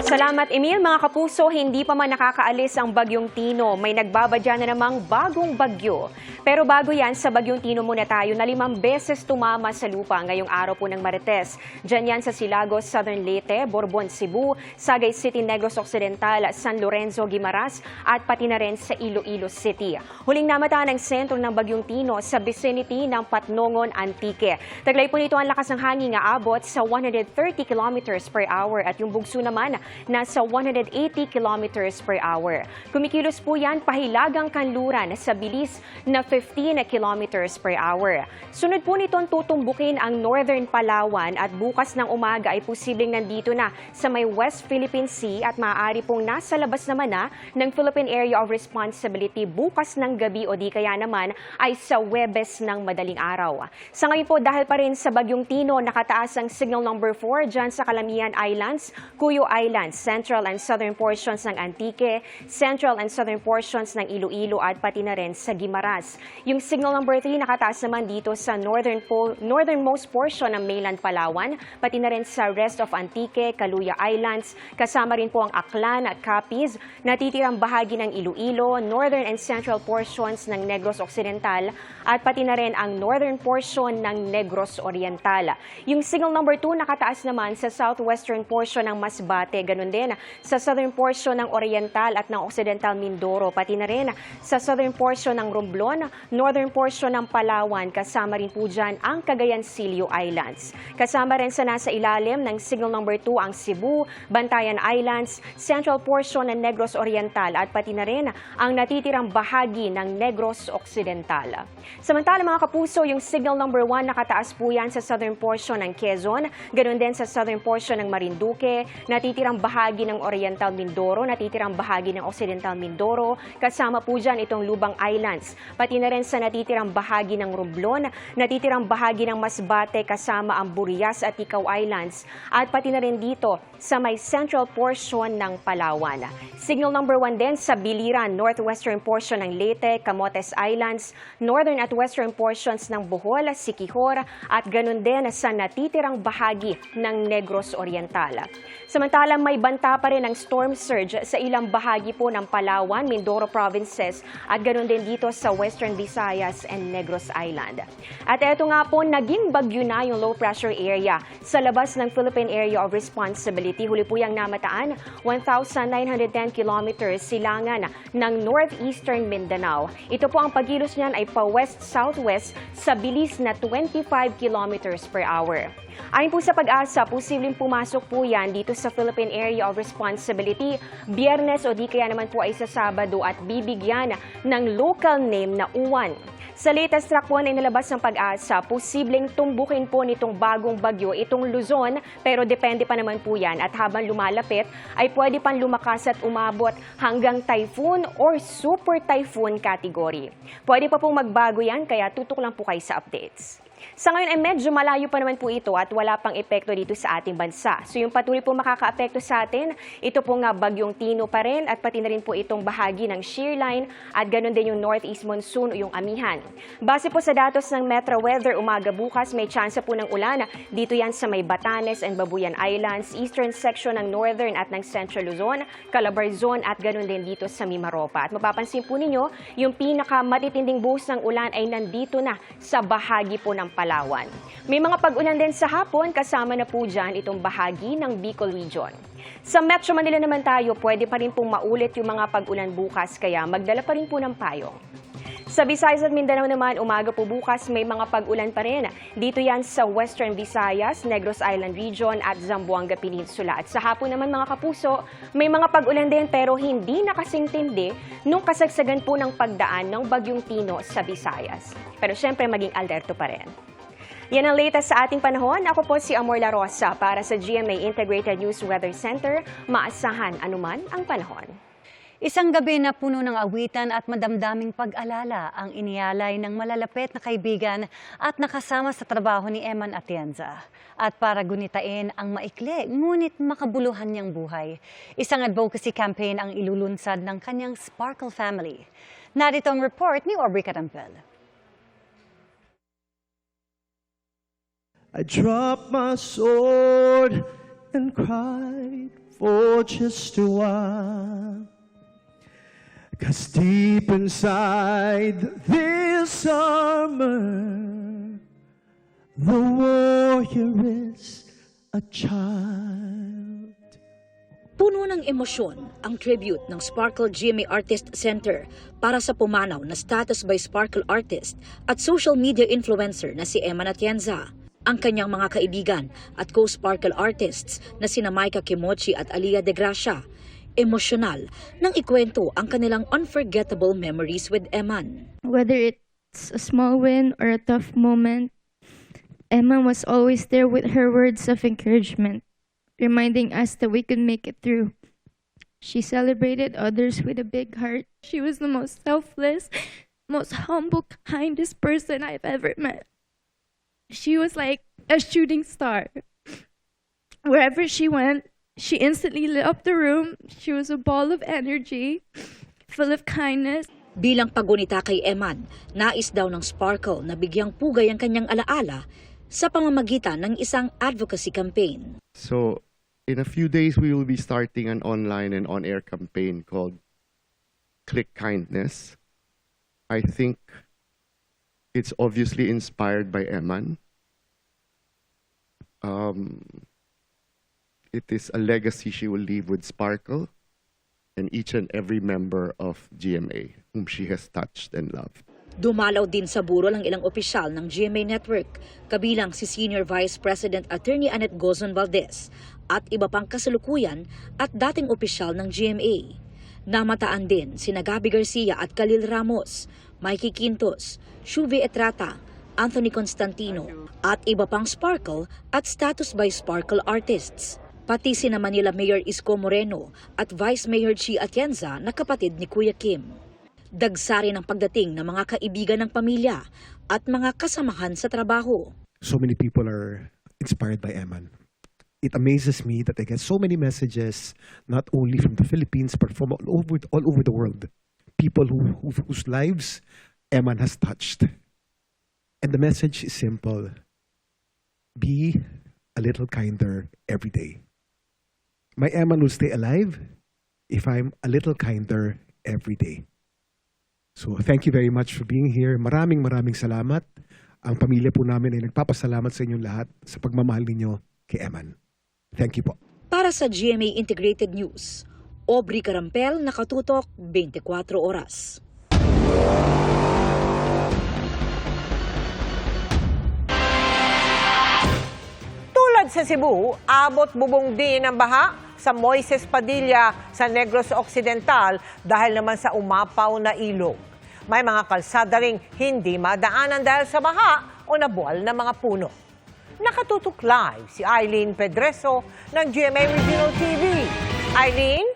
Speaker 15: Salamat, Emil. Mga kapuso, hindi pa man nakakaalis ang Bagyong Tino. May nagbabadya na namang bagong bagyo. Pero bago yan, sa Bagyong Tino muna tayo na 5 beses tumama sa lupa ngayong araw po ng Martes. Diyan yan sa Silagos, Southern Leyte, Bourbon, Cebu, Sagay City, Negros Occidental, San Lorenzo, Guimaras, at pati na rin sa Iloilo City. Huling namataan ang sentro ng Bagyong Tino sa vicinity ng Patnongon, Antique. Taglay po nito ang lakas ng hangin nga abot sa 130 kilometers per hour at yung bugso naman nasa 180 kilometers per hour. Kumikilos po yan pahilagang kanluran sa bilis na 15 kilometers per hour. Sunod po nitong tutumbukin ang Northern Palawan at bukas ng umaga ay posibleng nandito na sa may West Philippine Sea at maaari pong nasa labas naman na ng Philippine Area of Responsibility bukas ng gabi o di kaya naman ay sa Huwebes ng madaling araw. Sa ngayon po dahil pa rin sa Bagyong Tino, nakataas ang signal number 4 dyan sa Calamian Islands, Cuyo Islands, central and southern portions ng Antique, central and southern portions ng Iloilo at pati na rin sa Guimaras. Yung signal number 3 nakataas naman dito sa northernmost portion ng mainland Palawan, pati na rin sa rest of Antique, Caluya Islands, kasama rin po ang Aklan at Capiz, natitirang bahagi ng Iloilo, northern and central portions ng Negros Occidental, at pati na rin ang northern portion ng Negros Oriental. Yung signal number 2 nakataas naman sa southwestern portion ng Masbate, ganun din sa southern portion ng Oriental at ng Occidental Mindoro, pati na rin sa southern portion ng Romblon, northern portion ng Palawan, kasama rin po dyan ang Cagayan-Silio Islands. Kasama rin sa nasa ilalim ng signal number 2 ang Cebu, Bantayan Islands, central portion ng Negros Oriental at pati na rin ang natitirang bahagi ng Negros Occidental. Samantala mga kapuso, yung signal number 1 nakataas po yan sa southern portion ng Quezon, ganun din sa southern portion ng Marinduque, natitirang bahagi ng Oriental Mindoro, natitirang bahagi ng Occidental Mindoro, kasama po dyan itong Lubang Islands, pati na rin sa natitirang bahagi ng Romblon, natitirang bahagi ng Masbate kasama ang Burias at Icao Islands, at pati na rin dito sa may central portion ng Palawan. Signal number 1 din sa Biliran, northwestern portion ng Leyte, Camotes Islands, northern at western portions ng Bohol, Siquijor, at ganun din sa natitirang bahagi ng Negros Oriental. Samantalang may banta pa rin ang storm surge sa ilang bahagi po ng Palawan, Mindoro provinces at ganun din dito sa Western Visayas and Negros Island. At eto nga po, naging bagyo na yung low pressure area sa labas ng Philippine Area of Responsibility. Huli po yung namataan, 1,910 kilometers silangan ng northeastern Mindanao. Ito po ang pagkilos niyan ay pa-west-southwest sa bilis na 25 kilometers per hour. Ayon po sa Pag-asa, posibleng pumasok po yan dito sa Philippine Area of Responsibility Biyernes o di kaya naman po ay sa Sabado at bibigyan ng local name na Uwan. Sa latest track po na inilabas ng Pag-asa, posibleng tumbukin po nitong bagong bagyo itong Luzon, pero depende pa naman po yan at habang lumalapit ay pwede pang lumakas at umabot hanggang typhoon or super typhoon category. Pwede pa pong magbago yan kaya tutok lang po kayo sa updates. Sa ngayon ay medyo malayo pa naman po ito at wala pang epekto dito sa ating bansa. So yung patuloy po makaka-apekto sa atin, ito po nga bagyong Tino pa rin at pati na rin po itong bahagi ng shear line at ganun din yung northeast monsoon o yung amihan. Base po sa datos ng Metro Weather, umaga bukas may tsansa po ng ulan. Dito yan sa may Batanes and Babuyan Islands, eastern section ng northern at ng central Luzon, Calabar Zone at ganun din dito sa Mimaropa. At mapapansin po ninyo, yung pinakamatitinding buhos ng ulan ay nandito na sa bahagi po ng Palawan. May mga pag-ulan din sa hapon, kasama na po dyan itong bahagi ng Bicol Region. Sa Metro Manila naman tayo, pwede pa rin pong maulit yung mga pag-ulan bukas, kaya magdala pa rin po ng payong. Sa Visayas at Mindanao naman, umaga po bukas may mga pag-ulan pa rin. Dito yan sa Western Visayas, Negros Island Region at Zamboanga Peninsula. At sa hapon naman mga kapuso, may mga pag-ulan din pero hindi nakasingtindi nung kasagsagan po ng pagdaan ng Bagyong Tino sa Visayas. Pero syempre maging alerto pa rin. Yan ang latest sa ating panahon. Ako po si Amor La Rosa para sa GMA Integrated News Weather Center. Maasahan anuman ang panahon.
Speaker 12: Isang gabi na puno ng awitan at madamdaming pag-alala ang inialay ng malalapit na kaibigan at nakasama sa trabaho ni Eman Atienza. At para gunitain ang maikli ngunit makabuluhan niyang buhay, isang advocacy campaign ang ilulunsad ng kanyang Sparkle family. Narito ang report ni Aubrey Carampel.
Speaker 16: I dropped my sword and cried for just a while. 'Cause deep inside this armor, the warrior is a child.
Speaker 17: Puno ng emosyon ang tribute ng Sparkle GMA Artist Center para sa pumanaw na status by Sparkle artist at social media influencer na si Eman Atienza. Ang kanyang mga kaibigan at co-Sparkle artists na sina Maika Kimochi at Alia De Gracia. Emosyonal nang ikwento ang kanilang unforgettable memories with Eman.
Speaker 19: Whether it's a small win or a tough moment, Eman was always there with her words of encouragement, reminding us that we could make it through. She celebrated others with a big heart. She was the most selfless, most humble, kindest person I've ever met. She was like a shooting star. Wherever she went, she instantly lit up the room. She was a ball of energy, full of kindness.
Speaker 17: Bilang pagunita kay Eman, nais daw ng Sparkle na bigyang pugay ang kanyang alaala sa pamamagitan ng isang advocacy campaign.
Speaker 20: So, in a few days, we will be starting an online and on-air campaign called Click Kindness. I think it's obviously inspired by Eman. It is a legacy she will leave with Sparkle and each and every member of GMA whom she has touched and loved.
Speaker 17: Dumalaw din sa burol ang ilang opisyal ng GMA Network, kabilang si Senior Vice President Attorney Annette Gozon Valdez at iba pang kasalukuyan at dating opisyal ng GMA. Namataan din sina Gabby Garcia at Khalil Ramos, Mikey Quintos, Shuvi Etrata, Anthony Constantino at iba pang Sparkle at Status by Sparkle artists. Pati sina Manila Mayor Isko Moreno at Vice Mayor Chi Atienza na kapatid ni Kuya Kim. Dagsari ng pagdating ng mga kaibigan ng pamilya at mga kasamahan sa trabaho.
Speaker 16: So many people are inspired by Eman. It amazes me that I get so many messages, not only from the Philippines, but from all over the world. People whose lives Eman has touched. And the message is simple. Be a little kinder every day. My Eman will stay alive if I'm a little kinder every day. So thank you very much for being here. Maraming salamat. Ang pamilya po namin ay nagpapasalamat sa inyong lahat sa pagmamahal ninyo kay Eman. Thank you po.
Speaker 17: Para sa GMA Integrated News, Aubrey Carampel, nakatutok 24 oras.
Speaker 1: Tulad sa Cebu, abot bubong din ang baha sa Moises Padilla sa Negros Occidental dahil naman sa umapaw na ilog. May mga kalsada ring hindi madaanan dahil sa baha o nabuwal na mga puno. Nakatutok live si Eileen Pedreso ng GMA Regional TV. Eileen?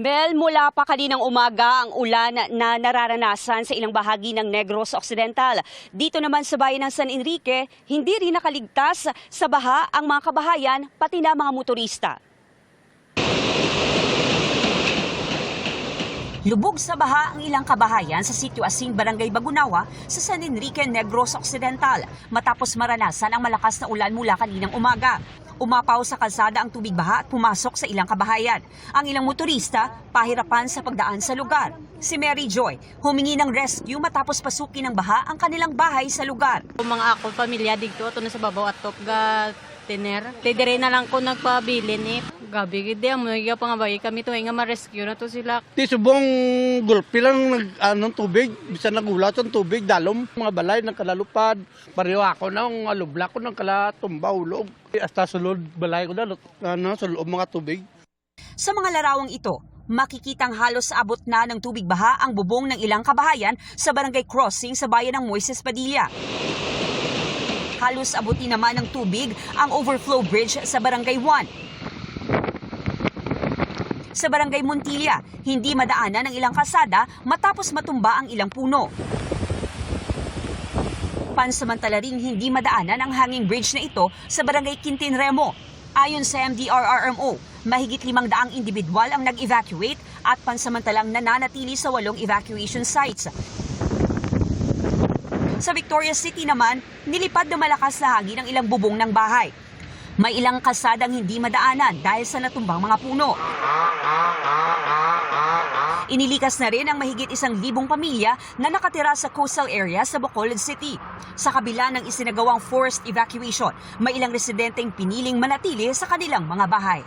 Speaker 18: Mel, mula pa kaninang umaga ang ulan na nararanasan sa ilang bahagi ng Negros Occidental. Dito naman sa bayan ng San Enrique, hindi rin nakaligtas sa baha ang mga kabahayan pati na mga motorista. Lubog sa baha ang ilang kabahayan sa Sitio Asin, Barangay Bagunawa sa San Enrique, Negros Occidental matapos maranasan ang malakas na ulan mula kaninang umaga. Umapaw sa kalsada ang tubig baha at pumasok sa ilang kabahayan. Ang ilang motorista pahirapan sa pagdaan sa lugar. Si Mary Joy humingi ng rescue matapos pasukin ng baha ang kanilang bahay sa lugar.
Speaker 21: Mga ako pamilya dito ato na sa babaw at top ga tener. Tidire na lang ko nagpabilin eh. Gabi gid mo iya pangabay kami to nga ma-rescue na to sila.
Speaker 22: Ti subong gulpi lang nag tubig, bisan nagulat ang tubig dalom mga balay nang kalalupad. Pareho ako na ang alubla ko nang kala tumba ulog. Hasta sulod balay ko na sa loob mga tubig.
Speaker 18: Sa mga larawang ito, makikitang halos abot na ng tubig baha ang bubong ng ilang kabahayan sa barangay crossing sa bayan ng Moises Padilla. Halos abutin naman ng tubig ang overflow bridge sa barangay 1. Sa barangay Montilla, hindi madaanan ang ilang kalsada matapos matumba ang ilang puno. Pansamantala ring hindi madaanan ang hanging bridge na ito sa barangay Quintin Remo. Ayon sa MDRRMO, mahigit 500 individual ang nag-evacuate at pansamantalang nananatili sa 8 evacuation sites. Sa Victoria City naman, nilipad na malakas na hangin ang ilang bubong ng bahay. May ilang kalsadang hindi madaanan dahil sa natumbang mga puno. Inilikas na rin ang mahigit 1,000 pamilya na nakatira sa coastal area sa Bacolod City. Sa kabila ng isinagawang forced evacuation, may ilang residenteng piniling manatili sa kanilang mga bahay.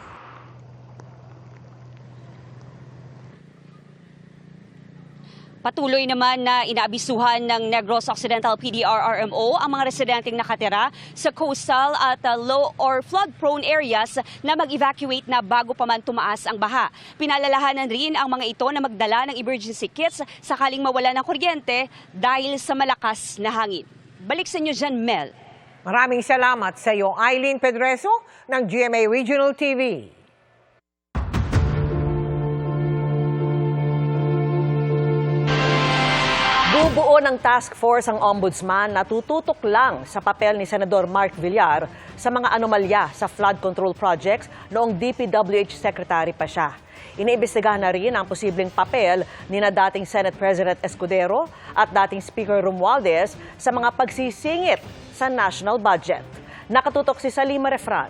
Speaker 18: Patuloy naman na inaabisuhan ng Negros Occidental PDRRMO ang mga residenteng nakatira sa coastal at low or flood-prone areas na mag-evacuate na bago pa man tumaas ang baha. Pinalalahanan rin ang mga ito na magdala ng emergency kits sakaling mawala ng kuryente dahil sa malakas na hangin. Balik sa inyo dyan, Mel.
Speaker 1: Maraming salamat sa iyo, Eileen Pedreso ng GMA Regional TV.
Speaker 4: Bubuo ng task force ang ombudsman na tututok lang sa papel ni Senador Mark Villar sa mga anomalya sa flood control projects noong DPWH Secretary pa siya. Iniimbestigahan na rin ang posibleng papel ni na dating Senate President Escudero at dating Speaker Romualdez sa mga pagsisingit sa national budget. Nakatutok si Salima Refran.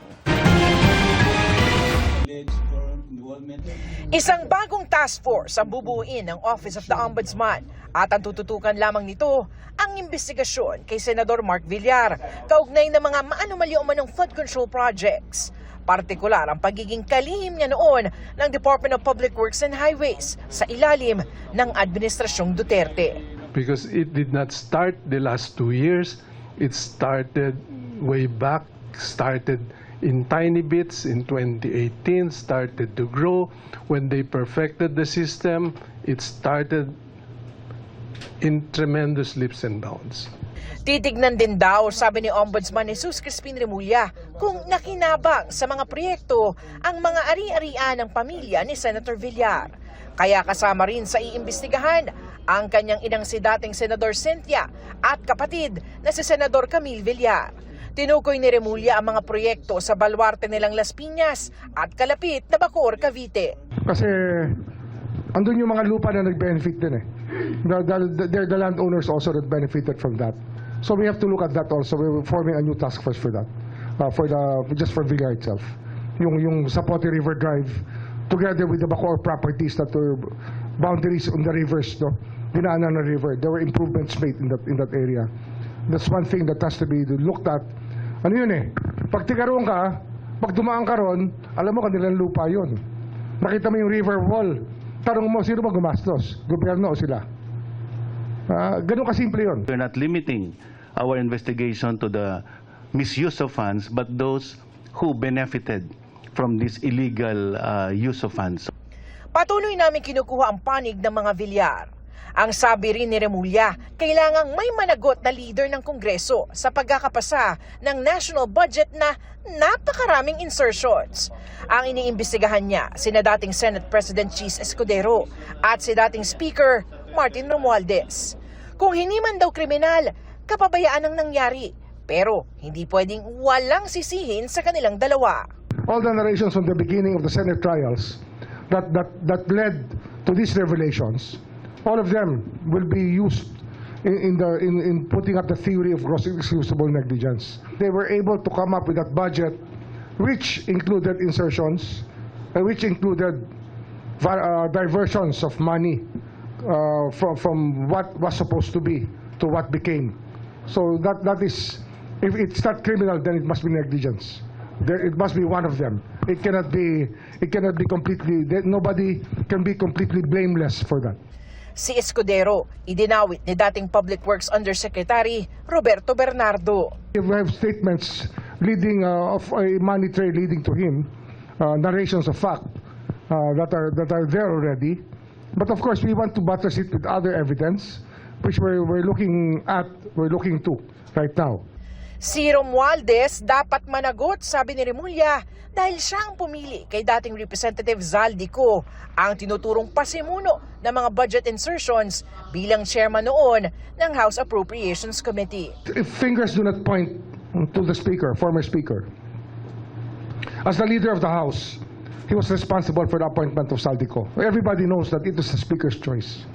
Speaker 5: Isang bagong task force ang bubuuin ng Office of the Ombudsman at ang tututukan lamang nito ang investigasyon kay Senador Mark Villar kaugnay ng mga maanumalyo umanong flood control projects. Partikular ang pagiging kalihim niya noon ng Department of Public Works and Highways sa ilalim ng Administrasyong Duterte.
Speaker 8: Because it did not start the last 2 years. It started way back, started in tiny bits in 2018, started to grow. When they perfected the system, it started in tremendous leaps and bounds.
Speaker 5: Titignan din daw, sabi ni Ombudsman Jesus Crispin Remulla, kung nakinabang sa mga proyekto ang mga ari-arian ng pamilya ni Senator Villar. Kaya kasama rin sa iimbestigahan ang kanyang inang si dating Senador Cynthia at kapatid na si Senador Camille Villar. Tinukoy ni Remulla ang mga proyekto sa baluarte nilang Las Piñas at kalapit na Bacoor, Cavite.
Speaker 23: Kasi andun yung mga lupa na nag-benefit din eh. They're the landowners also that benefited from that. So we have to look at that also. We're forming a new task force for that. Just for Villar itself. Yung Zapote River Drive, together with the Bacoor properties that were boundaries on the rivers, no? Dinaanan ng river. There were improvements made in that area. That's one thing that has to be looked at. Ano yun eh? Pag tigaroon ka, pag dumaan ka ron, alam mo kanilang lupa yun. Nakita mo yung river wall. Tarong mo, sino ba gumastos? Gobyerno o sila? Ganun kasimple yun.
Speaker 24: We're not limiting our investigation to the misuse of funds, but those who benefited from this illegal use of funds.
Speaker 5: Patuloy namin kinukuha ang panig ng mga Villar. Ang sabi rin ni Remulla, kailangang may managot na leader ng Kongreso sa pagkakapasa ng national budget na napakaraming insertions. Ang iniimbestigahan niya, sina dating Senate President Chis Escudero at si dating Speaker Martin Romualdez. Kung hindi man daw kriminal, kapabayaan ang nangyari. Pero hindi pwedeng walang sisihin sa kanilang dalawa.
Speaker 23: All the narrations from the beginning of the Senate trials that led to these revelations, all of them will be used in putting up the theory of gross excusable negligence. They were able to come up with that budget which included insertions, which included diversions of money from what was supposed to be to what became. So that is, if it's not criminal, then it must be negligence. It must be one of them. It cannot be completely, nobody can be completely blameless for that.
Speaker 5: Si Escudero, idinawit ni dating Public Works Undersecretary Roberto Bernardo.
Speaker 23: We have statements leading of a money trail leading to him, narrations of fact that are there already. But of course, we want to buttress it with other evidence, which we're looking to right now.
Speaker 5: Si Romualdez dapat managot, sabi ni Remulla, dahil siya ang pumili kay dating Representative Zaldico, ang tinuturong pasimuno ng mga budget insertions bilang chairman noon ng House Appropriations Committee.
Speaker 23: If fingers do not point to the speaker, former speaker, as the leader of the House, he was responsible for the appointment of Zaldico. Everybody knows that it was the speaker's choice.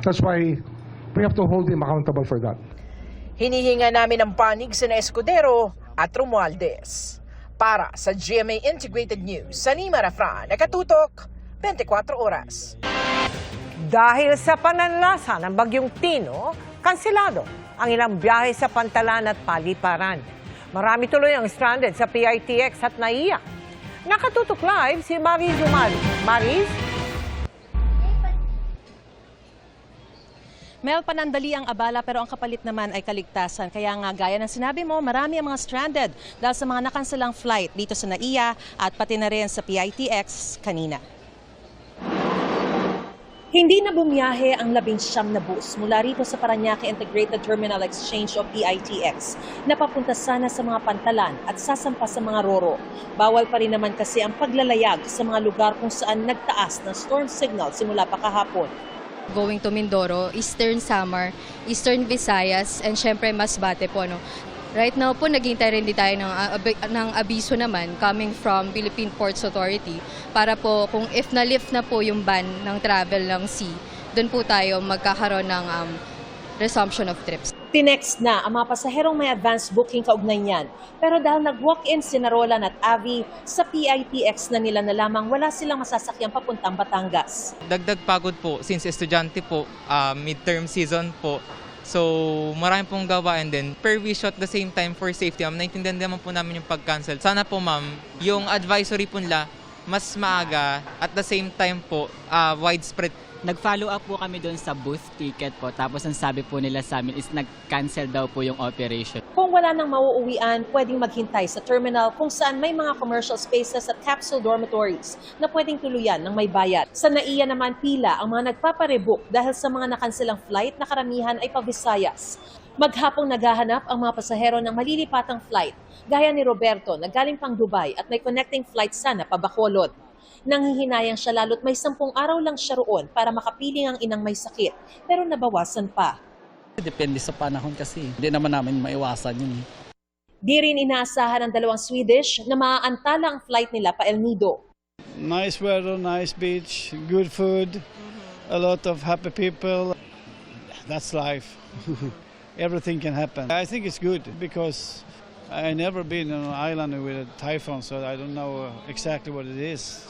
Speaker 23: That's why we have to hold him accountable for that.
Speaker 5: Hinihinga namin ang panig sina Escudero at Romualdez. Para sa GMA Integrated News, Sanima Rafran, nakatutok, 24 oras.
Speaker 1: Dahil sa pananlasa ng Bagyong Tino, kanselado ang ilang biyahe sa Pantalan at Paliparan. Marami tuloy ang stranded sa PITX at NAIA. Nakatutok live si Mariz Umali. Mariz?
Speaker 25: Mel, panandali ang abala pero ang kapalit naman ay kaligtasan. Kaya nga gaya ng sinabi mo, marami ang mga stranded dahil sa mga nakanselang flight dito sa NAIA at pati na rin sa PITX kanina. Hindi na bumiyahe ang 19 na bus mula rito sa Parañaque Integrated Terminal Exchange o PITX na papunta sana sa mga Pantalan at sasampa sa mga Roro. Bawal pa rin naman kasi ang paglalayag sa mga lugar kung saan nagtaas ng storm signal simula pa kahapon.
Speaker 26: Going to Mindoro, Eastern Samar, Eastern Visayas, and syempre Masbate po. No? Right now po, naghihintay rin din tayo ng abiso naman coming from Philippine Ports Authority para po kung if na-lift na po yung ban ng travel ng sea, doon po tayo magkakaroon ng resumption of trips.
Speaker 25: Tinext na ang mga pasaherong may advance booking kaugnay niyan. Pero dahil nag-walk-in si Roland at Avi, sa PITX na nila na lamang wala silang masasakyang papuntang Batangas.
Speaker 2: Dagdag pagod po since estudyante po, midterm season po. So marami pong gawain din. Per wish at the same time for safety, naintindihan naman po namin yung pag-cancel. Sana po ma'am, yung advisory po nila mas maaga at the same time po widespread.
Speaker 6: Nag-follow up po kami doon sa booth ticket po, tapos ang sabi po nila sa amin is nag-cancel daw po yung operation.
Speaker 25: Kung wala nang mauuwian, pwedeng maghintay sa terminal kung saan may mga commercial spaces at capsule dormitories na pwedeng tuluyan ng may bayad. Sa NAIA naman pila ang mga nagpaparebook dahil sa mga nakanselang flight na karamihan ay pa-Visayas. Maghapong naghahanap ang mga pasahero ng malilipatang flight, gaya ni Roberto na galing pang Dubai at may connecting flight sana pa Bacolod. Nanghihinayang siya lalo't may 10 araw lang siya roon para makapiling ang inang may sakit, pero nabawasan pa.
Speaker 9: Depende sa panahon kasi, hindi naman namin maiwasan yun.
Speaker 25: Di rin inaasahan ng dalawang Swedish na maaantala ang flight nila pa El Nido.
Speaker 22: Nice weather, nice beach, good food, a lot of happy people. That's life. Everything can happen. I think it's good because I never been on an island with a typhoon, so I don't know exactly what it is.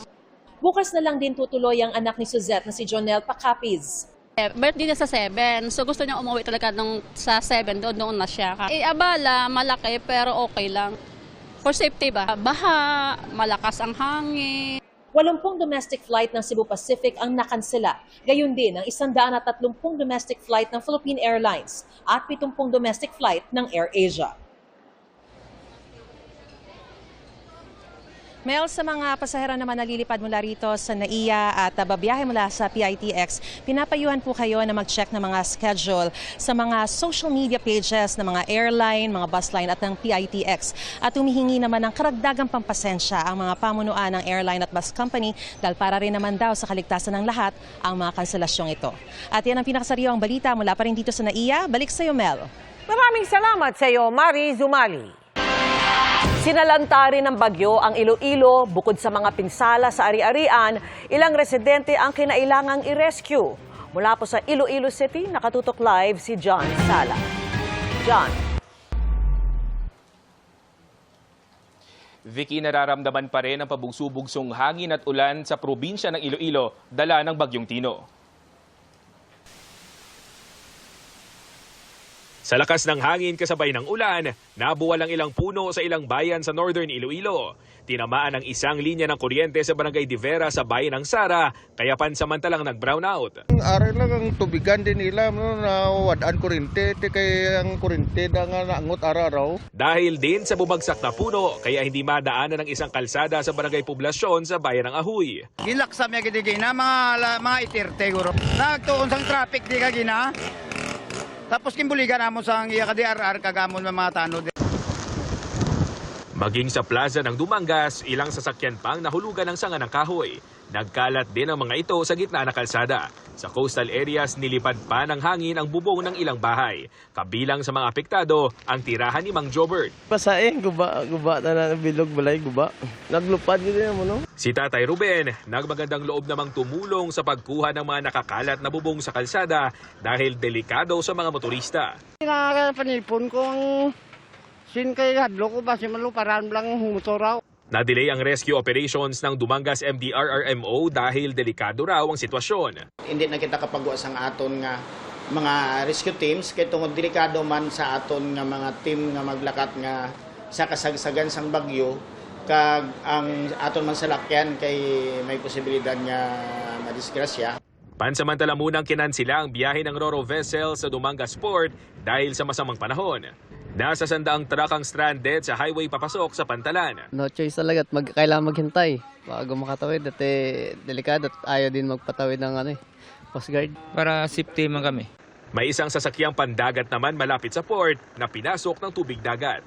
Speaker 25: Bukas na lang din tutuloy ang anak ni Suzette na si Jonel Pacapiz.
Speaker 21: Birthday niya sa 7, so gusto niya umuwi talaga sa 7, doon na siya. Abala, malaki pero okay lang. For safety ba? Baha, malakas ang hangin.
Speaker 25: 80 domestic flight ng Cebu Pacific ang nakansela. Gayun din ang 130 domestic flight ng Philippine Airlines at 70 domestic flight ng AirAsia. Mel, sa mga pasahero naman nalilipad mula rito sa NAIA at babiyahe mula sa PITX, pinapayuhan po kayo na mag-check ng mga schedule sa mga social media pages ng mga airline, mga bus line at ng PITX. At humihingi naman ng karagdagang pampasensya ang mga pamunuan ng airline at bus company dahil para rin naman daw sa kaligtasan ng lahat ang mga kanselasyong ito. At yan ang pinakasariwang balita mula pa rin dito sa NAIA. Balik sa iyo, Mel.
Speaker 1: Maraming salamat sa iyo, Mari Zumali.
Speaker 4: Sinalanta rin ng bagyo ang Iloilo. Bukod sa mga pinsala sa ari-arian, ilang residente ang kinailangang i-rescue. Mula po sa Iloilo City, nakatutok live si John Sala. John.
Speaker 10: Vicky, nararamdaman pa rin ang pabugso-bugsong hangin at ulan sa probinsya ng Iloilo, dala ng bagyong Tino. Sa lakas ng hangin kasabay ng ulan, nabuwal ang ilang puno sa ilang bayan sa Northern Iloilo. Tinamaan ang isang linya ng kuryente sa Barangay de Vera sa bayan ng Sara, kaya pansamantalang nag-brownout.
Speaker 7: Aral lang ang tubigan din nila, na wadaan kuryente, kaya ang kuryente na nga naangot araw-araw.
Speaker 10: Dahil din sa bumagsak na puno, kaya hindi madaanan ng isang kalsada sa Barangay Poblasyon sa bayan ng Ahoy.
Speaker 11: Gilaksa may gidigay na mga itirte guro. Nagtuon sang traffic di ka gina. Tapos kimbuligan namon sa iya ka DRR kagamon mga tanod.
Speaker 10: Maging sa plaza ng Dumangas, ilang sasakyan pang nahulugan ng sanga ng kahoy. Nagkalat din ang mga ito sa gitna ng kalsada. Sa coastal areas, nilipad pa ng hangin ang bubong ng ilang bahay. Kabilang sa mga apektado, ang tirahan ni Mang Jobert.
Speaker 14: Pasaing, guba na bilog balay, guba. Naglupad yun mo, no?
Speaker 10: Si Tatay Ruben, nagmagandang loob namang tumulong sa pagkuha ng mga nakakalat na bubong sa kalsada dahil delikado sa mga motorista.
Speaker 14: Nakakapanipon ko ang sin kay hadlo ko ba si maluparan lang motoraw.
Speaker 10: Na-delay ang rescue operations ng Dumangas MDRRMO dahil delikado raw ang sitwasyon.
Speaker 11: Hindi na kita kapagwa sang aton nga mga rescue teams kay tungod delikado man sa aton nga mga team nga maglakat nga sa kasagsagan sang bagyo kag ang aton man salakyan kay may posibilidad nga madisgrasya.
Speaker 10: Pansamantala munang kinansila ang biyahe ng Roro vessel sa Dumangas Port dahil sa masamang panahon. Nasa 100 truck ang stranded sa highway papasok sa Pantalan.
Speaker 14: No choice talaga at kailangan maghintay bago makatawid at delikado at ayaw din magpatawid ng Coast Guard.
Speaker 2: Para safety man kami.
Speaker 10: May isang sasakyang pandagat naman malapit sa port na pinasok ng tubig dagat.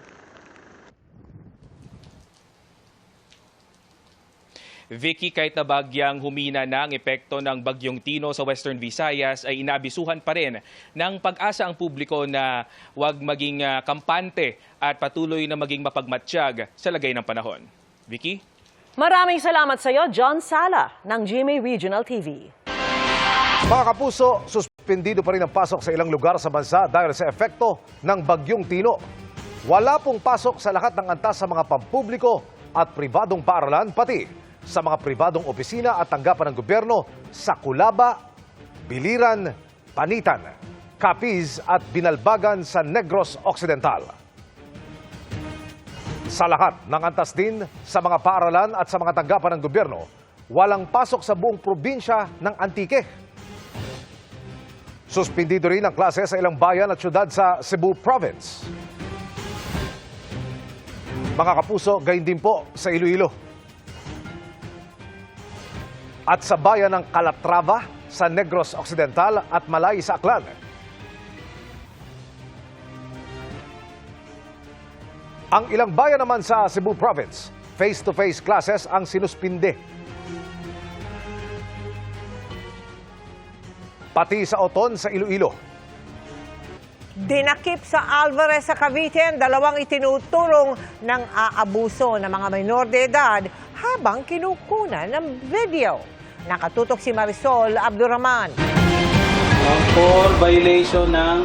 Speaker 10: Vicky, kahit na bagyang humina na ang epekto ng bagyong Tino sa Western Visayas, ay inabisuhan pa rin ng pag-asa ang publiko na huwag maging kampante at patuloy na maging mapagmatsyag sa lagay ng panahon. Vicky?
Speaker 4: Maraming salamat sa iyo, John Sala ng GMA Regional TV.
Speaker 3: Mga kapuso, Suspendido pa rin ang pasok sa ilang lugar sa bansa dahil sa epekto ng Bagyong Tino. Wala pong pasok sa lahat ng antas sa mga pampubliko at pribadong paaralan, pati sa mga pribadong opisina at tanggapan ng gobyerno sa Culaba, Biliran, Panitan, Capiz at Binalbagan sa Negros Occidental. Sa lahat ng antas din sa mga paaralan at sa mga tanggapan ng gobyerno, walang pasok sa buong probinsya ng Antique. Suspendido rin ang klase sa ilang bayan at syudad sa Cebu Province. Mga kapuso, gayon din po sa Iloilo. At sa bayan ng Calatrava sa Negros Occidental at Malay sa Aklan. Ang ilang bayan naman sa Cebu Province, face-to-face classes ang sinuspinde. Pati sa Oton sa Iloilo.
Speaker 1: Dinakip sa Alvarez sa Cavite ang dalawang itinutulong ng aabuso ng mga minor de edad habang kinukunan ng video. Nakatutok si Marisol Abdurrahman.
Speaker 12: For violation ng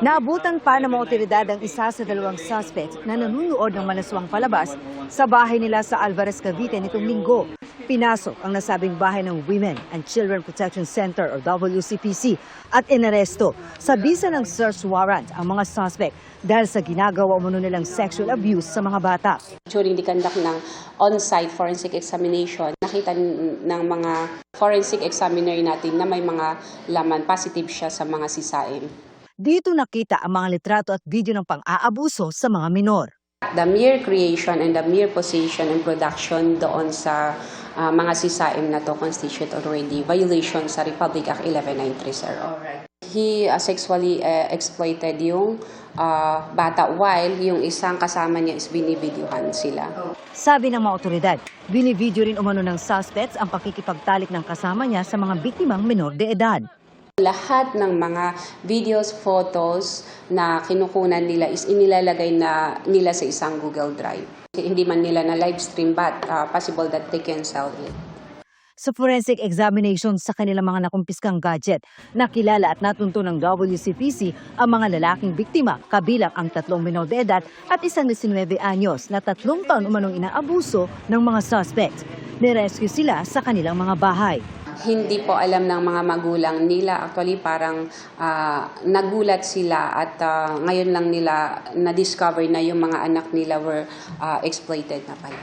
Speaker 13: Naabutan pa ng mga otoridad ang isa sa dalawang suspect na nanunood ng malaswang palabas sa bahay nila sa Alvarez, Cavite nitong linggo. Pinasok ang nasabing bahay ng Women and Children Protection Center o WCPC at inaresto sa bisa ng search warrant ang mga suspect dahil sa ginagawa umano nilang sexual abuse sa mga bata.
Speaker 15: During the conduct ng on-site forensic examination, nakita ng mga forensic examiner natin na may mga laman, positive siya sa mga sisain.
Speaker 13: Dito nakita ang mga litrato at video ng pang-aabuso sa mga minor.
Speaker 15: The mere creation and the mere possession and production doon sa mga sisaim na to constitute already violation sa Republic Act 1193, sir. He sexually exploited yung bata while yung isang kasama niya is binivideohan sila.
Speaker 13: Sabi ng mga otoridad, binivideo rin umano ng suspects ang pakikipagtalik ng kasama niya sa mga biktimang minor de edad.
Speaker 15: Lahat ng mga videos, photos na kinukunan nila is inilalagay na nila sa isang Google Drive. Hindi man nila na live stream but possible that they can sell it.
Speaker 13: Sa forensic examination sa kanilang mga nakumpiskang gadget, nakilala at natunto ng WCPC ang mga lalaking biktima, kabilang ang 3 minor de edad at isang 19 anyos na 3 taon umanong inaabuso ng mga suspect. Nirescue sila sa kanilang mga bahay.
Speaker 15: Hindi po alam ng mga magulang nila. Actually, parang nagulat sila at ngayon lang nila na-discover na yung mga anak nila were exploited na pala.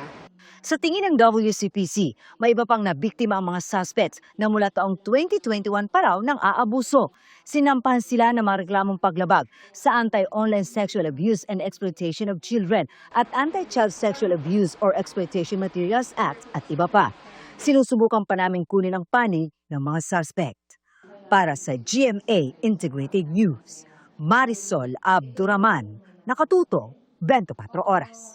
Speaker 13: Sa tingin ng WCPC, may iba pang nabiktima ang mga suspects na mula taong 2021 pa raw ng aabuso. Sinampahan sila ng mga reklamong paglabag sa Anti-Online Sexual Abuse and Exploitation of Children at Anti-Child Sexual Abuse or Exploitation Materials Act at iba pa. Sinusubukan pa namin kunin ang panig ng mga suspect. Para sa GMA Integrated News, Marisol Abdurrahman, nakatuto 24 oras.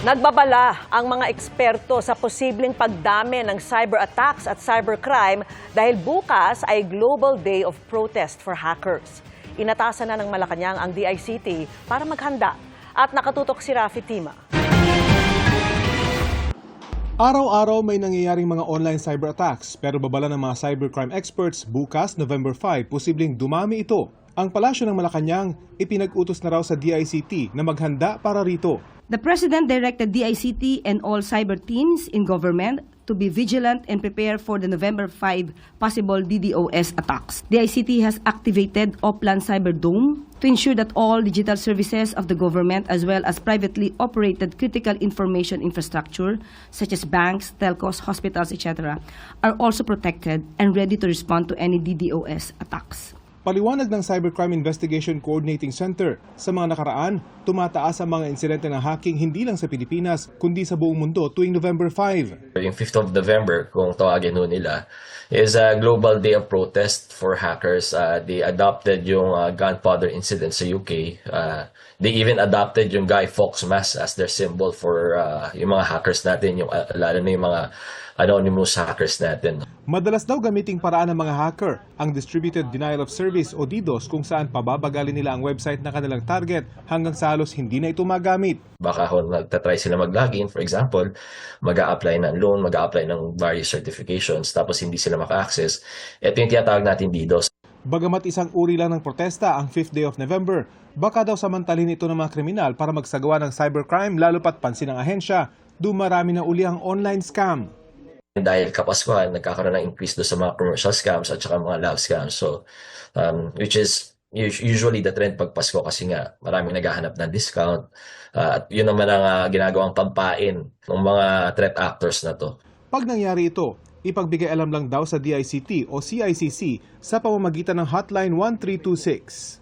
Speaker 4: Nagbabala ang mga eksperto sa posibleng pagdami ng cyber attacks at cybercrime dahil bukas ay Global Day of Protest for Hackers. Inatasan na ng Malacanang ang DICT para maghanda at nakatutok si Rafi Tima.
Speaker 16: Araw-araw may nangyayaring mga online cyber attacks pero babala ng mga cybercrime experts bukas, November 5, posibleng dumami ito. Ang palasyo ng Malacanang ipinag-utos na raw sa DICT na maghanda para rito.
Speaker 19: The President directed DICT and all cyber teams in government to be vigilant and prepare for the November 5 possible DDoS attacks. DICT has activated Oplan Cyber Dome to ensure that all digital services of the government as well as privately operated critical information infrastructure such as banks, telcos, hospitals, etc. are also protected and ready to respond to any DDoS attacks.
Speaker 16: Paliwanag ng Cybercrime Investigation Coordinating Center, sa mga nakaraan, tumataas ang mga insidente ng hacking hindi lang sa Pilipinas, kundi sa buong mundo tuwing November 5.
Speaker 20: Yung 5th of November, kung tawagin ho nila, is a global day of protest for hackers. They adopted yung gunpowder incident sa UK. They even adopted yung Guy Fawkes mask as their symbol for yung mga hackers natin, yung, lalo na yung mga anonymous hackers natin.
Speaker 16: Madalas daw gamiting paraan ng mga hacker ang Distributed Denial of Service o DDoS kung saan pababagalin nila ang website na kanilang target hanggang sa halos hindi na ito magamit.
Speaker 20: Baka nagtatry sila mag-login, for example, mag-a-apply ng loan, mag-a-apply ng various certifications, tapos hindi sila maka-access. Ito yung tinatawag natin DDoS.
Speaker 16: Bagamat isang uri lang ng protesta ang 5th day of November, baka daw samantalin ito ng mga kriminal para magsagawa ng cybercrime lalo pat pansin ng ahensya, dumarami na uli ang online scam.
Speaker 20: Dahil kapaskuhan, nagkakaroon ng increase doon sa mga commercial scams at saka mga love scams. So, which is usually the trend pag Pasko kasi nga maraming naghahanap ng discount. At yun naman ang ginagawang pampain ng mga threat actors na to.
Speaker 16: Pag nangyari ito, ipagbigay alam lang daw sa DICT o CICC sa pamamagitan ng Hotline 1326.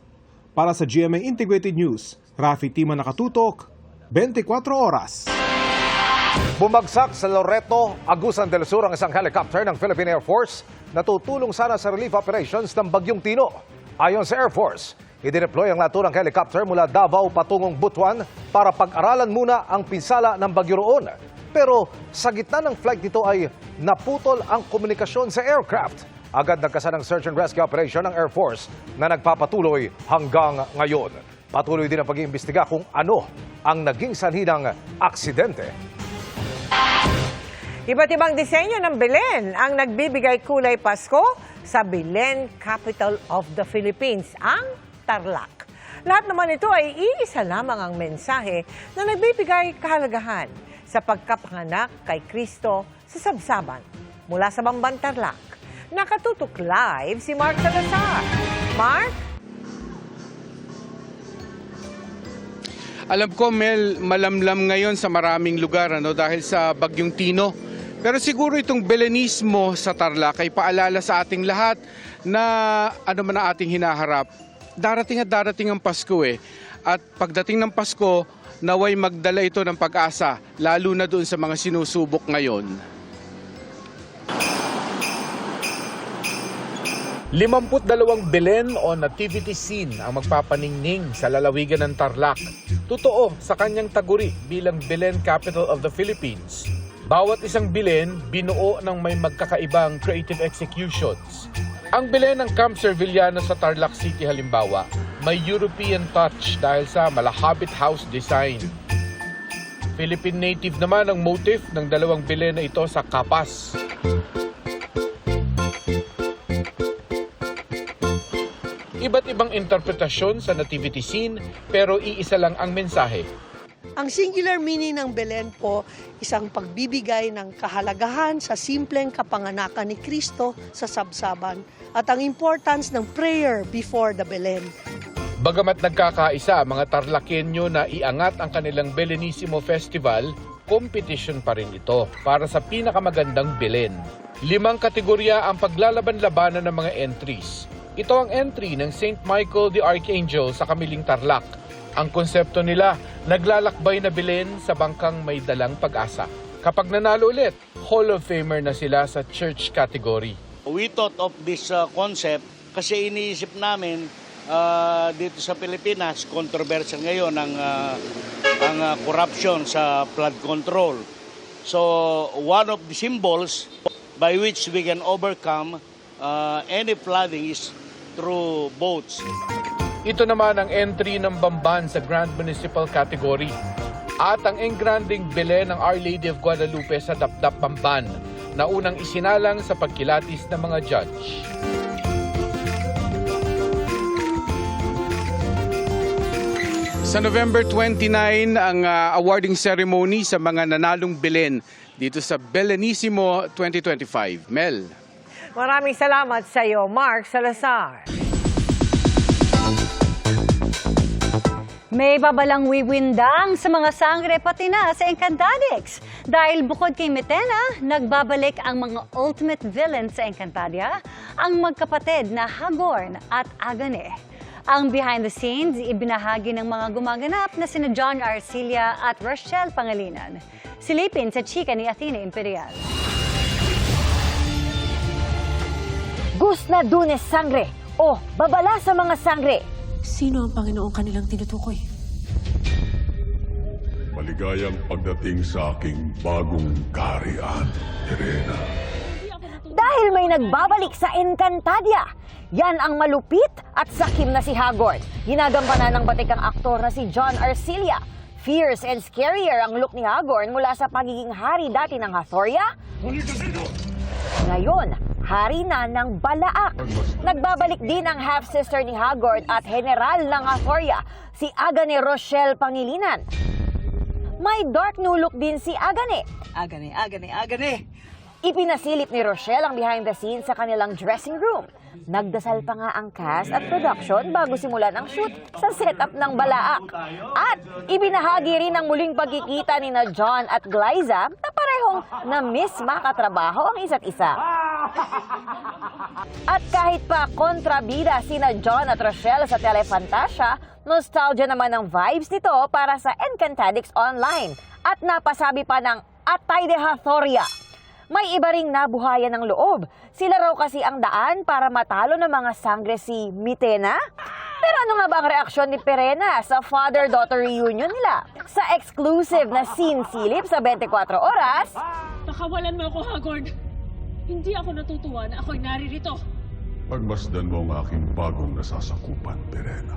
Speaker 16: Para sa GMA Integrated News, Rafi Tima nakatutok, 24 oras.
Speaker 3: Bumagsak sa Loreto, Agusan del Sur ang isang helicopter ng Philippine Air Force na tutulong sana sa relief operations ng Bagyong Tino. Ayon sa Air Force, idineploy ang naturang helicopter mula Davao patungong Butuan para pag-aralan muna ang pinsala ng bagyo roon. Pero sa gitna ng flight nito ay naputol ang komunikasyon sa aircraft. Agad nagkasa ng search and rescue operation ng Air Force na nagpapatuloy hanggang ngayon. Patuloy din ang pag-iimbestiga kung ano ang naging sanhi ng aksidente.
Speaker 1: Iba't ibang disenyo ng Belen ang nagbibigay kulay Pasko sa Belen, capital of the Philippines, ang Tarlac. Lahat naman ito ay iisa lamang ang mensahe na nagbibigay kahalagahan sa pagkapanganak kay Kristo sa Sabsaban. Mula sa Bamban, Tarlac, nakatutok live si Mark Salazar. Mark?
Speaker 5: Alam ko, Mel, malamlam ngayon sa maraming lugar dahil sa Bagyong Tino. Pero siguro itong Belenismo sa Tarlac ay paalala sa ating lahat na ano man ang ating hinaharap. Darating at darating ang Pasko At pagdating ng Pasko, naway magdala ito ng pag-asa, lalo na doon sa mga sinusubok ngayon.
Speaker 8: 52 Belen o nativity scene ang magpapaningning sa lalawigan ng Tarlac. Totoo sa kanyang taguri bilang Belen capital of the Philippines. Bawat isang Belen binuo ng may magkakaibang creative executions. Ang Belen ng Camp Servillano sa Tarlac City halimbawa, may European touch dahil sa Malahabit house design. Philippine native naman ang motif ng dalawang Belen na ito sa kapas. Iba't ibang interpretasyon sa nativity scene pero iisa lang ang mensahe.
Speaker 17: Ang singular meaning ng Belen po, isang pagbibigay ng kahalagahan sa simpleng kapanganakan ni Kristo sa Sabsaban at ang importance ng prayer before the Belen.
Speaker 8: Bagamat nagkakaisa mga Tarlakenyo na iangat ang kanilang Belenisimo Festival, competition pa rin ito para sa pinakamagandang Belen. 5 kategorya ang paglalaban-labanan ng mga entries. Ito ang entry ng St. Michael the Archangel sa Kamiling Tarlac. Ang konsepto nila, naglalakbay na Belen sa bangkang may dalang pag-asa. Kapag nanalo ulit, Hall of Famer na sila sa church category.
Speaker 18: We thought of this concept kasi iniisip namin dito sa Pilipinas, controversial ngayon ang corruption sa flood control. So one of the symbols by which we can overcome any flooding is through boats.
Speaker 8: Ito naman ang entry ng Bamban sa Grand Municipal Category. At ang engranding Belen ng Our Lady of Guadalupe sa Dapdap Bamban na unang isinalang sa pagkilatis ng mga judge.
Speaker 5: Sa November 29 ang awarding ceremony sa mga nanalong Belen dito sa Belenisimo 2025. Mel.
Speaker 1: Maraming salamat sa iyo, Mark Salazar.
Speaker 13: May babalang wiwindang sa mga sangre pati na sa Encantadix. Dahil bukod kay Metena, nagbabalik ang mga ultimate villains sa Encantadia, ang magkapatid na Hagorn at Agane. Ang behind the scenes, ibinahagi ng mga gumaganap na sina John Arcilla at Rochelle Pangalinan. Silipin sa chika ni Athena Imperial.
Speaker 23: Gus na Dunes Sangre o babala sa mga sangre.
Speaker 24: Sino ang Panginoong kanilang tinutukoy?
Speaker 27: Maligayang pagdating sa aking bagong kaharian, Irena.
Speaker 23: Dahil may ay nagbabalik sa Encantadia. Yan ang malupit at sakim na si Hagord. Ginagampanan ng batikang aktor na si John Arcilla. Fierce and scarier ang look ni Hagord mula sa pagiging hari dati ng Hathoria. Ngayon, hari na ng Balaak. Nagbabalik din ang half-sister ni Hagord at general ng Hathoria, si Agane Rochelle Pangilinan. May dark new look din si Agane. Agane. Ipinasilip ni Rochelle ang behind the scenes sa kanilang dressing room. Nagdasal pa nga ang cast at production bago simulan ang shoot sa setup ng Balaak. At ibinahagi rin ang muling pagkikita ni na John at Glyza na parehong na-miss makatrabaho ang isa't isa. At kahit pa kontrabida sina John at Rochelle sa Telefantasia, nostalgia naman ang vibes nito para sa Encantadix Online. At napasabi pa ng Atay de Hathoria. May iba ring nabuhayan ng loob. Sila raw kasi ang daan para matalo ng mga sangre si Mitena. Pero ano nga ba ang reaksyon ni Perena sa father-daughter reunion nila? Sa exclusive na scene silip sa 24 oras,
Speaker 24: Pakawalan mo ako, Hagord. Hindi ako natutuwa na ako'y naririto.
Speaker 6: Pagmasdan mo ang aking bagong nasasakupan, Perena.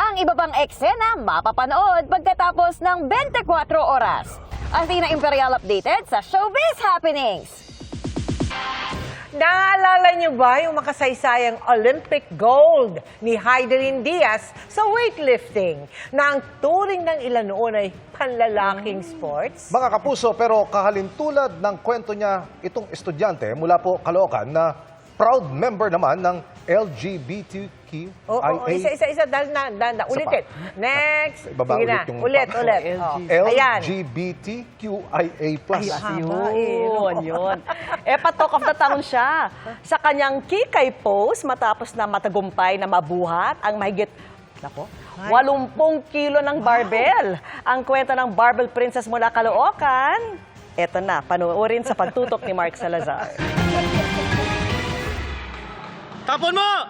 Speaker 23: ang iba pang eksena mapapanood pagkatapos ng 24 oras. Athena Imperial updated sa Showbiz Happenings.
Speaker 1: Naalala niyo ba yung makasaysayang Olympic gold ni Heidelin Diaz sa weightlifting na ang turing ng ilan noon ay panlalaking sports?
Speaker 3: Mga kapuso, pero kahalintulad ng kwento niya itong estudyante mula po Caloocan na proud member naman ng LGBTQIA.
Speaker 1: Isa, dahil na, ulitin. Next.
Speaker 3: Ibaba
Speaker 1: Sige na,
Speaker 3: ulit
Speaker 1: ulit. Ayan.
Speaker 3: LGBTQIA+.
Speaker 4: Yun. Patok of the town siya. Sa kanyang kikay post, matapos na matagumpay na mabuhat ang mahigit 80 kilo ng barbell. Ang kwento ng Barbell Princess mula Caloocan, eto na, panoorin sa pagtutok ni Mark Salazar.
Speaker 7: Tapon mo!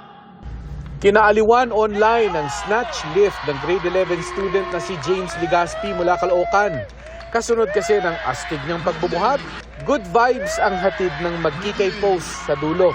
Speaker 8: Kinaaliwan online ang snatch lift ng grade 11 student na si James Ligaspi mula Caloocan. Kasunod kasi ng astig niyang pagbubuhat, good vibes ang hatid ng magkikay post sa dulo.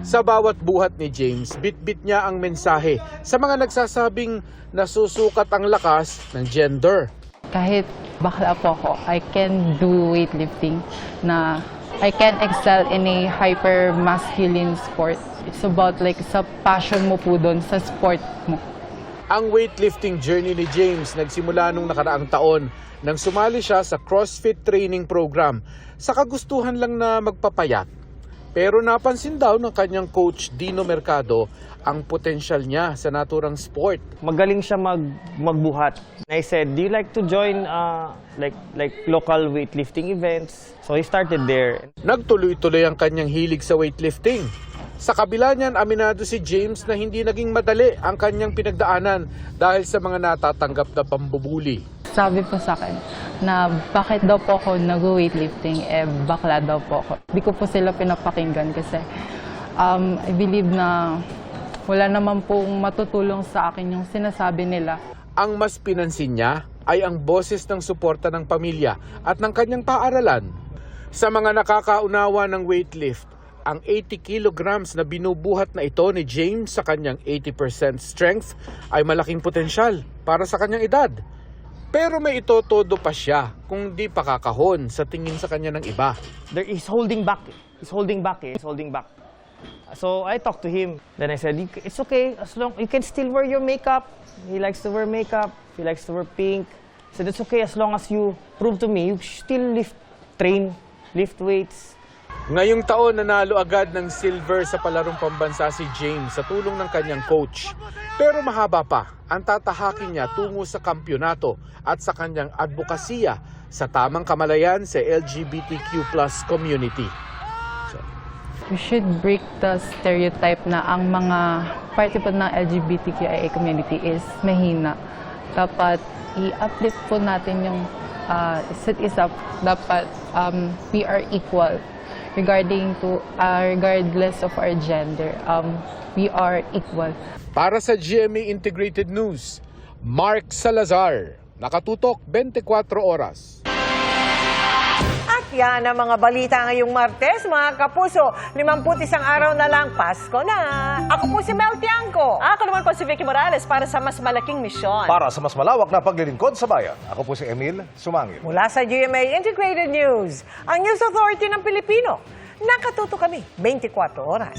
Speaker 8: Sa bawat buhat ni James, bit-bit niya ang mensahe sa mga nagsasabing nasusukat ang lakas ng gender.
Speaker 9: Kahit bakla po ako, I can do weightlifting na I can excel in a hyper-masculine sport. It's about like sa passion mo po doon, sa sport mo.
Speaker 8: Ang weightlifting journey ni James nagsimula nung nakaraang taon nang sumali siya sa CrossFit training program sa kagustuhan lang na magpapayat. Pero napansin daw ng kanyang coach Dino Mercado ang potensyal niya sa naturang sport.
Speaker 21: Magaling siya magbuhat. I said, do you like to join like local weightlifting events? So he started there.
Speaker 8: Nagtuloy-tuloy ang kanyang hilig sa weightlifting. Sa kabila niyan, aminado si James na hindi naging madali ang kanyang pinagdaanan dahil sa mga natatanggap na pambubuli.
Speaker 9: Sabi po sa akin na bakit daw po ako nag-weightlifting, bakla daw po ako. Hindi ko po sila pinapakinggan kasi I believe na wala naman pong matutulong sa akin yung sinasabi nila.
Speaker 8: Ang mas pinansin niya ay ang boses ng suporta ng pamilya at ng kanyang paaralan. Sa mga nakakaunawa ng weightlift, ang 80 kilograms na binubuhat na ito ni James sa kanyang 80% strength ay malaking potensyal para sa kanyang edad. Pero may itotodo pa siya kung di pa kakahon sa tingin sa kanya ng iba.
Speaker 21: He's holding back. So I talked to him. Then I said, it's okay as long you can still wear your makeup. He likes to wear makeup. He likes to wear pink. I said, it's okay as long as you prove to me you still lift weights.
Speaker 8: Ngayong taon, nanalo agad ng silver sa palarong pambansa si James sa tulong ng kanyang coach. Pero mahaba pa ang tatahakin niya tungo sa kampyonato at sa kanyang advokasya sa tamang kamalayan sa LGBTQ+ community.
Speaker 9: We should break the stereotype na ang mga parte po ng LGBTQIA community is mahina. Dapat i-uplift po natin yung isa't isa. Dapat we are equal regardless of our gender. We are equal.
Speaker 8: Para sa GMA Integrated News, Mark Salazar, nakatutok 24 oras.
Speaker 1: At Yan ang mga balita ngayong Martes, mga kapuso. 51 araw na lang, Pasko na. Ako po si Mel Tiangco.
Speaker 4: Ako naman po si Vicky Morales para sa mas malaking misyon.
Speaker 3: Para sa mas malawak na paglilingkod sa bayan, ako po si Emil Sumangil.
Speaker 1: Mula sa GMA Integrated News, ang News Authority ng Pilipino. Nakatuto kami 24 oras.